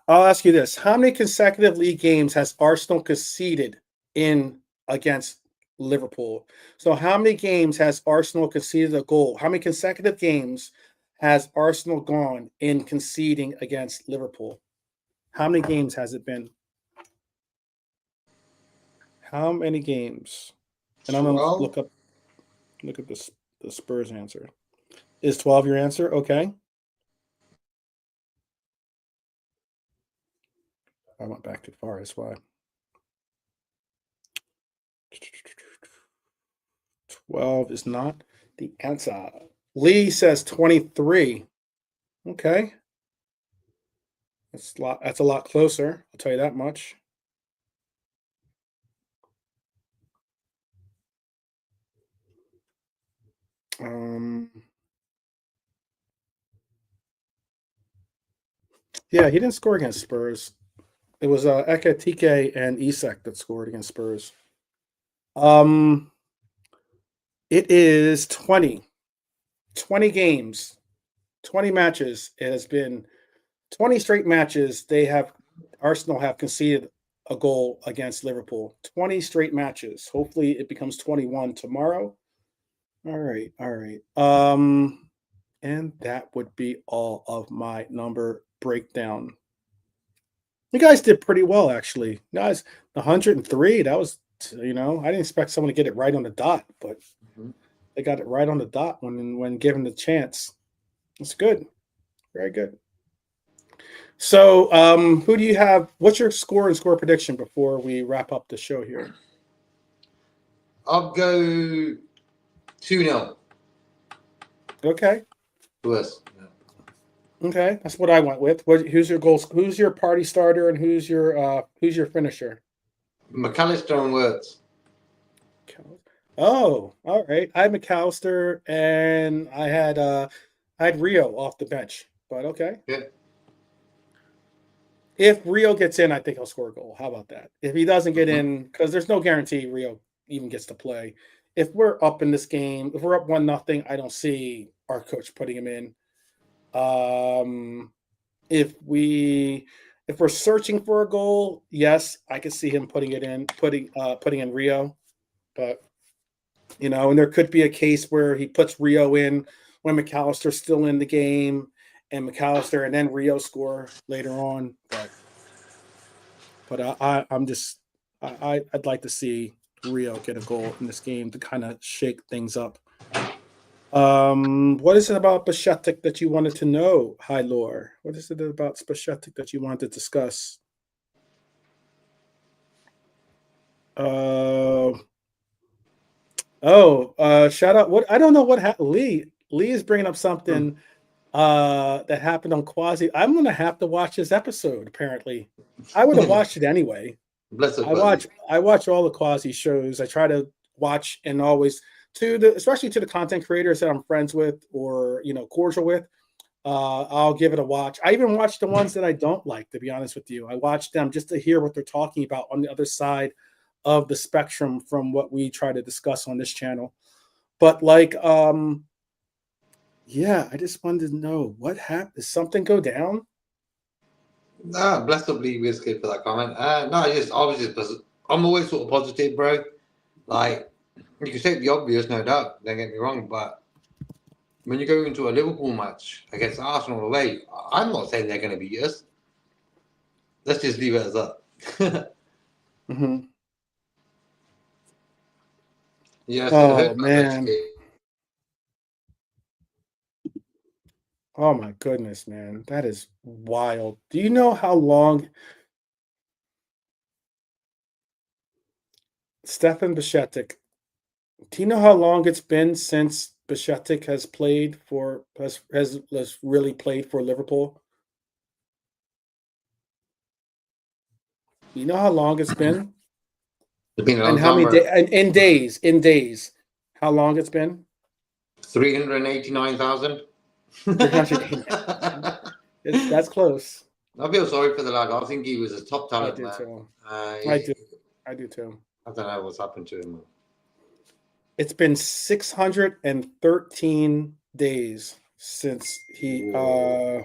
I'll ask you this. How many consecutive league games has Arsenal conceded in against Liverpool? So how many games has Arsenal conceded a goal? How many consecutive games has Arsenal gone in conceding against Liverpool? How many games has it been? How many games? And I'm going to look at the Spurs answer. Is 12 your answer? Okay. I went back too far. That's why. 12 is not the answer. Lee says 23. Okay. That's a lot closer. I'll tell you that much. Yeah, he didn't score against Spurs. It was Ekatike and Isak that scored against Spurs. It is 20 games, 20 matches. It has been 20 straight matches. Arsenal have conceded a goal against Liverpool. 20 straight matches. Hopefully it becomes 21 tomorrow. All right. And that would be all of my number breakdown. You guys did pretty well, actually. You guys, 103, that was, I didn't expect someone to get it right on the dot, but they got it right on the dot when given the chance. That's good. Very good. So, who do you have? What's your score and score prediction before we wrap up the show here? I'll go 2-0. Okay. Worse. Okay, that's what I went with. Who's your goals? Who's your party starter and who's your finisher? McAllister and Wirtz. Oh, all right. I had McAllister and I had Rio off the bench, but okay. Yeah. If Rio gets in, I think he'll score a goal. How about that? If he doesn't get in, because there's no guarantee Rio even gets to play. If we're up in this game, if we're up 1-0, I don't see our coach putting him in. If we're searching for a goal, yes, I can see him putting in Rio, but and there could be a case where he puts Rio in when McAllister's still in the game, and McAllister and then Rio score later on. But I'd like to see Rio get a goal in this game to kind of shake things up. What is it about Bashetic that you wanted to know? Hi, Lore. What is it about Bashetic that you wanted to discuss? Shout out. What I don't know what Lee is bringing up something that happened on Quasi. I'm gonna have to watch this episode. Apparently, I would have watched it anyway. I watch all the Quasi shows. I try to watch and always especially to the content creators that I'm friends with or cordial with. I'll give it a watch. I even watch the ones that I don't like. To be honest with you, I watch them just to hear what they're talking about on the other side of the spectrum from what we try to discuss on this channel. But like, yeah, I just wanted to know what happened. Did something go down? Nah, blessedly Whiskey for that comment. No, I'm always sort of positive, bro. Like, you can take the obvious, no doubt, don't get me wrong, but when you go into a Liverpool match against Arsenal away, I'm not saying they're going to beat us. Let's just leave it as that. Mm-hmm. Yeah, I Oh heard about that man. today. Oh my goodness, man. That is wild. Do you know how long Stefan Bishetic, do you know how long it's been since Bishetic has played for has really played for Liverpool? You know how long it's been? It's been a And long how time, many bro. in days, how long it's been? 389,000. 389. That's close. I feel sorry for the lad. I think he was a top I talent, do man. too. Uh, I do. he, I do too. I don't know what's happened to him. It's been 613 days since he Whoa.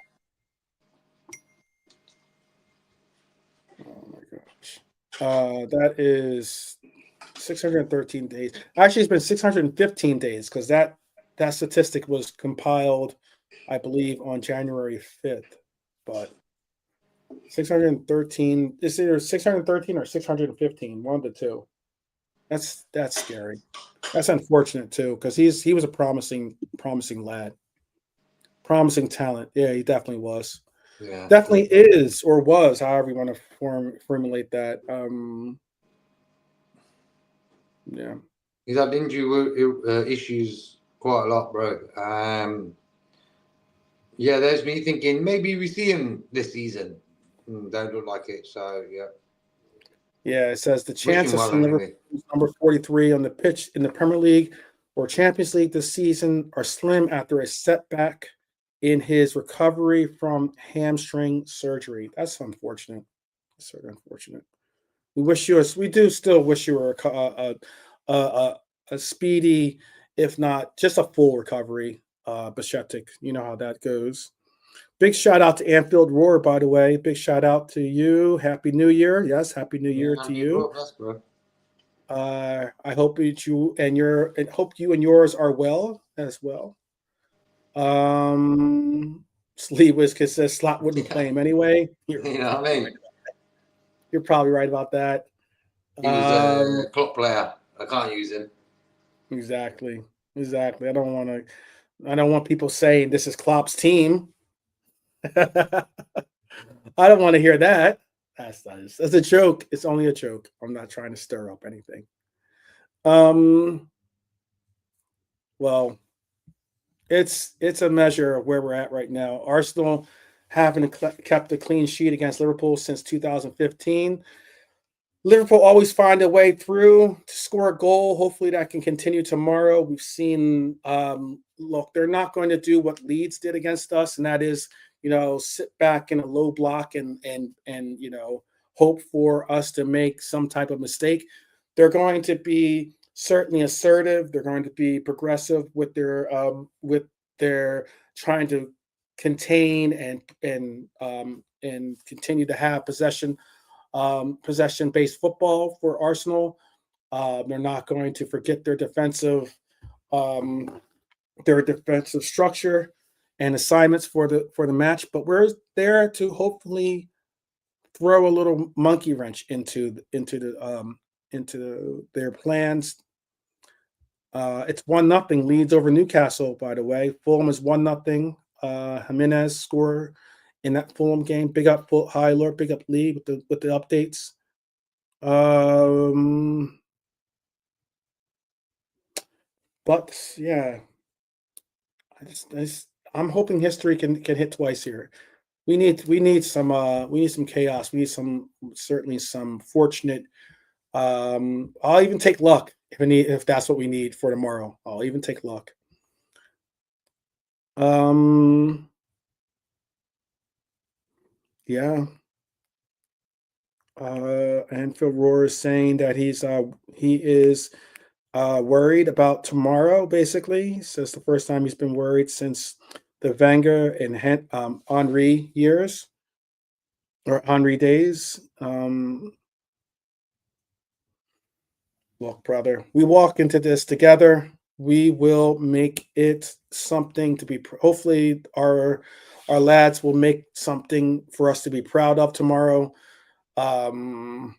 oh my gosh. That is 613 days. Actually, it's been 615 days because that statistic was compiled, I believe, on January 5th. But 613, it's either 613 or 615, one of the two. That's scary. That's unfortunate too, because he was a promising lad, promising talent. Yeah, he definitely was. Yeah. Definitely is or was, however you want to formulate that. Yeah. He's had injury issues quite a lot, bro. Yeah, there's me thinking maybe we see him this season. Don't look like it. So, yeah. Yeah, it says the Wish chance him of well seeing anyway. Liverpool's number 43 on the pitch in the Premier League or Champions League this season are slim after a setback in his recovery from hamstring surgery. That's unfortunate. That's sort of unfortunate. We do still wish you were a speedy, if not just a full recovery, Bishetic. You know how that goes. Big shout out to Anfield Roar, by the way. Big shout out to you. Happy New Year. Yes, Happy New Yeah, Year I to mean, you. bro, that's bro. I hope that you and hope you and yours are well as well. Sleeve Whiskey says Slot wouldn't play him anyway. You know what I mean? You're probably right about that. He was a club player. I can't use him. Exactly. Exactly. I don't want people saying this is Klopp's team. I don't want to hear that. That's a joke. It's only a joke. I'm not trying to stir up anything. Well, it's a measure of where we're at right now. Arsenal haven't kept a clean sheet against Liverpool since 2015. Liverpool always find a way through to score a goal. Hopefully that can continue tomorrow. We've seen, look, they're not going to do what Leeds did against us, and that is, sit back in a low block and hope for us to make some type of mistake. They're going to be certainly assertive. They're going to be progressive with their trying to contain and continue to have possession-based football for Arsenal. They're not going to forget um, their defensive structure and assignments for the match. But we're there to hopefully throw a little monkey wrench into their plans. It's 1-0 leads over Newcastle. By the way, Fulham is 1-0. Jimenez score in that Fulham game. Big up, high alert. Big up, Lee with the updates. But yeah, I'm hoping history can hit twice here. We need some chaos. We need certainly some fortunate. I'll even take luck if that's what we need for tomorrow. I'll even take luck. Yeah. Anfield Roar is saying that he is worried about tomorrow. Basically, he says the first time he's been worried since the Wenger and Henry years or Henry days. Look, brother, we walk into this together. We will make it something to be. Hopefully, our lads will make something for us to be proud of tomorrow. Um,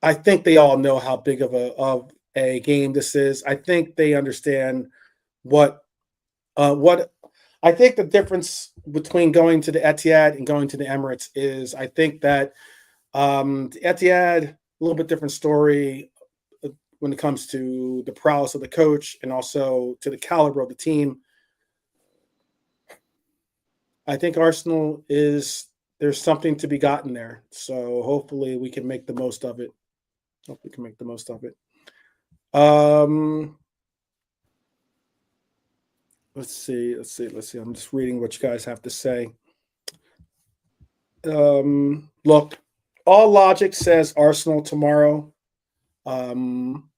I think they all know how big of a game this is. I think they understand what I think the difference between going to the Etihad and going to the Emirates is I think that the Etihad, a little bit different story when it comes to the prowess of the coach and also to the caliber of the team. I think Arsenal is there's something to be gotten there. So hopefully we can make the most of it. Hope we can make the most of it. Let's see. I'm just reading what you guys have to say. Look, all logic says Arsenal tomorrow. Um,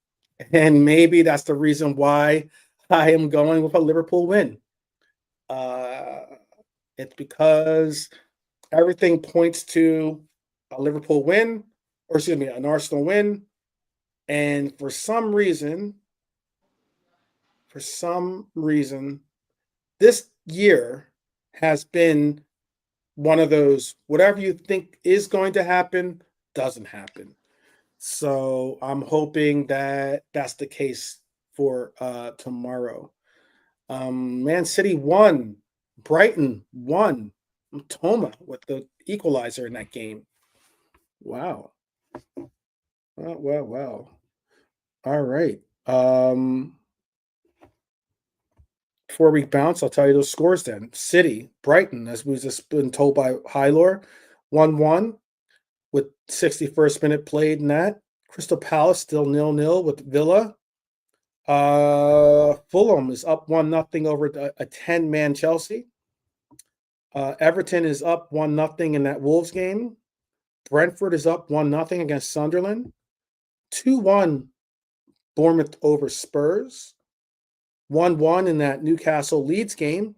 and maybe that's the reason why I am going with a Liverpool win. It's because everything points to a Liverpool win, or excuse me, an Arsenal win. And for some reason, this year has been one of those whatever you think is going to happen doesn't happen. So I'm hoping that that's the case for tomorrow. Man City won, Brighton won, Toma with the equalizer in that game. Wow. Well. All right. Before we bounce, I'll tell you those scores then. City, Brighton, as we've just been told by Hylor, 1-1 with 61st minute played in that. Crystal Palace still 0-0 with Villa. Fulham is up 1-0 over a 10-man Chelsea. Everton is up 1-0 in that Wolves game. Brentford is up 1-0 against Sunderland. 2-1 Bournemouth over Spurs. 1-1 in that Newcastle Leeds game.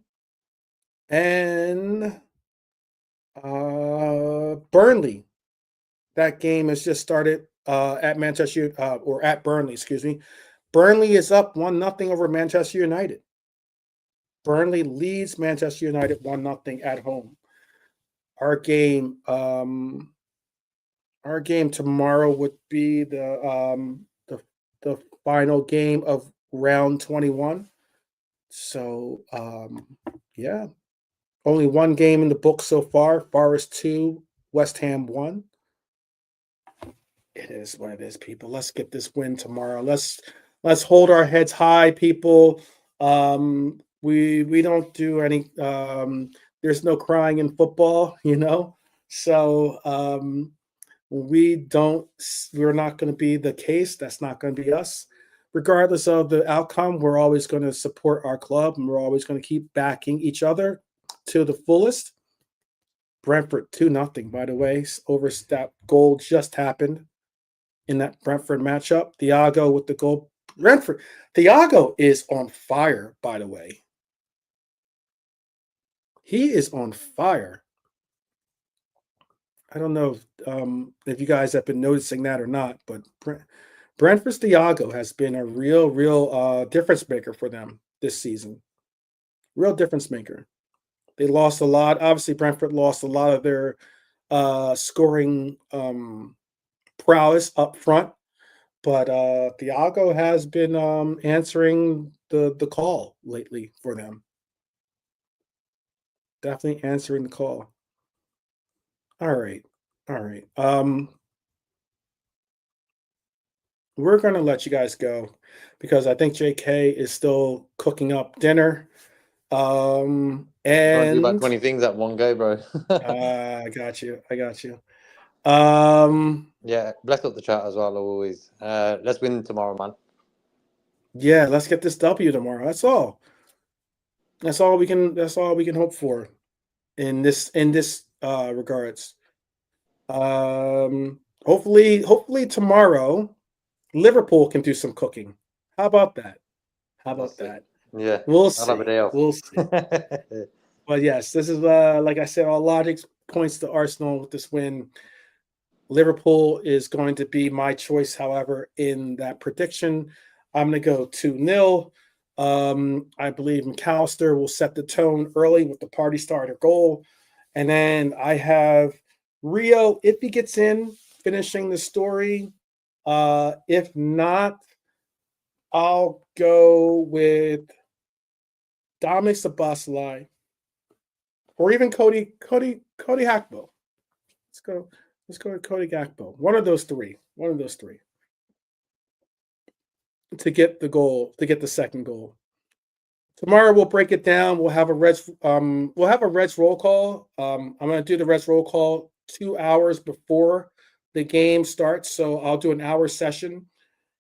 And Burnley. That game has just started at Manchester or at Burnley, excuse me. Burnley is up 1-0 over Manchester United. Burnley leads Manchester United 1-0 at home. Our game tomorrow would be the final game of round 21. So yeah. Only one game in the book so far. Forest 2, West Ham 1. It is what it is, people. Let's get this win tomorrow. Let's hold our heads high, people. We don't do any there's no crying in football, you know. So we're not going to be the case. That's not going to be us. Regardless of the outcome, we're always going to support our club and we're always going to keep backing each other to the fullest. Brentford 2-0, by the way, over that goal just happened in that Brentford matchup. Thiago with the goal. Brentford. Thiago is on fire, by the way. He is on fire. I don't know if you guys have been noticing that or not, but Brentford's Thiago has been a real difference maker for them this season. Real difference maker. They lost a lot. Obviously, Brentford lost a lot of their scoring prowess up front, but Thiago has been answering the call lately for them. Definitely answering the call. All right. We're going to let you guys go because I think JK is still cooking up dinner. Can't do about 20 things at one go, bro. I got you. Yeah, bless up the chat as well, always. Let's win tomorrow, man. Yeah, let's get this W tomorrow. That's all. That's all we can hope for in this regards. hopefully tomorrow Liverpool can do some cooking. How about that? How about that? Yeah, We'll I'll have a see. day off. We'll see. But yes, this is like I said, all logic points to Arsenal with this win. Liverpool is going to be my choice, however, in that prediction. I'm going to go 2-0. I believe McAllister will set the tone early with the party starter goal. And then I have Rio, if he gets in, finishing the story. If not, I'll go with Dominic Sabasli or even Cody Hackbo. Let's go. Let's go with Cody Gakpo. One of those three. One of those three. To get the goal, to get the second goal. Tomorrow we'll break it down. We'll have a Reds roll call. I'm gonna do the Reds roll call 2 hours before the game starts. So I'll do an hour session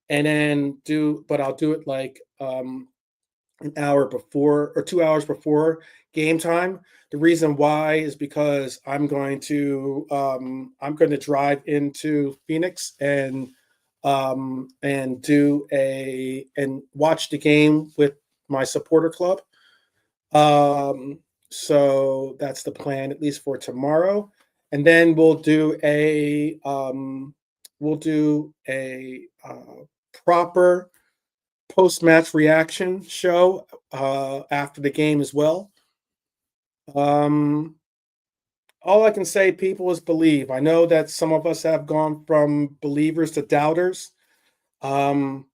and then I'll do it like an hour before or 2 hours before game time. The reason why is because I'm going to drive into Phoenix and do and watch the game with my supporter club. So that's the plan, at least for tomorrow. And then we'll do a proper post-match reaction show after the game as well. All I can say, people, is believe. I know that some of us have gone from believers to doubters, but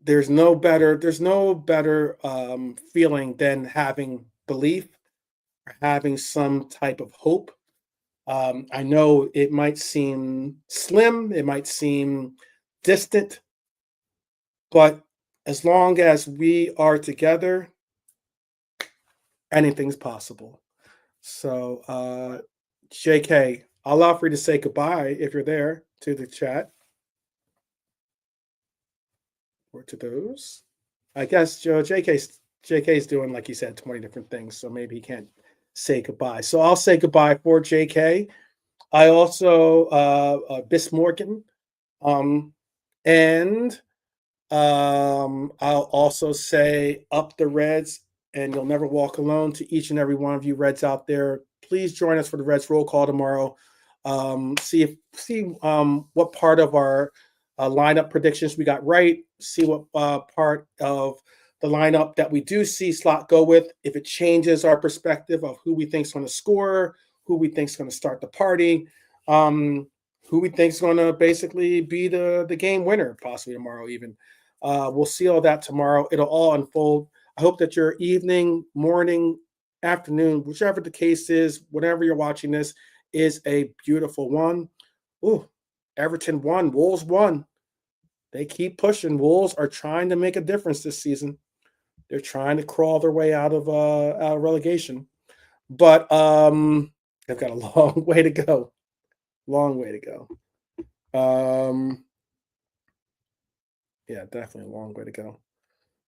there's no better feeling than having belief or having some type of hope. I know it might seem slim, it might seem distant, but as long as we are together, anything's possible. So, JK, I'll offer you to say goodbye if you're there to the chat or to those. I guess JK's doing, like you said, 20 different things, so maybe he can't say goodbye. So I'll say goodbye for JK. I also Bis Morgan, and I'll also say up the Reds, and you'll never walk alone. To each and every one of you Reds out there, please join us for the Reds roll call tomorrow. See what part of our lineup predictions we got right. See what part of the lineup that we do see Slot go with. If it changes our perspective of who we think is going to score, who we think is going to start the party, who we think is going to basically be the game winner, possibly tomorrow even. We'll see all that tomorrow. It'll all unfold. I hope that your evening, morning, afternoon, whichever the case is, whenever you're watching this, is a beautiful one. Ooh, Everton won. Wolves won. They keep pushing. Wolves are trying to make a difference this season. They're trying to crawl their way out of relegation. But they've got a long way to go. Long way to go. Yeah, definitely a long way to go.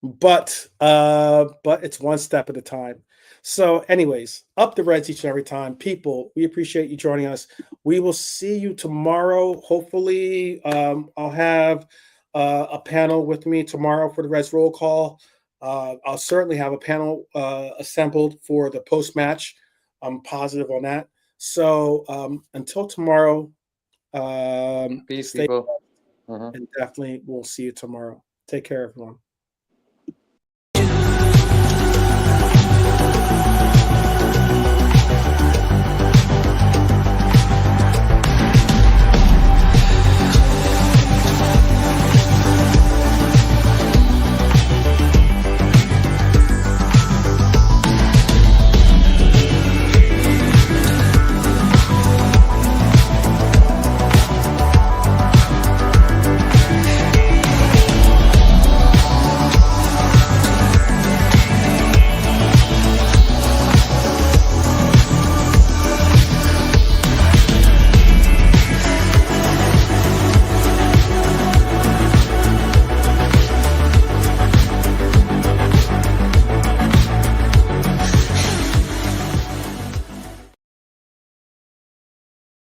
But it's one step at a time. So, anyways, up the Reds each and every time. People, we appreciate you joining us. We will see you tomorrow. Hopefully, I'll have a panel with me tomorrow for the Reds roll call. I'll certainly have a panel assembled for the post match. I'm positive on that. So until tomorrow, Peace, stay people. and definitely we'll see you tomorrow. Take care, everyone.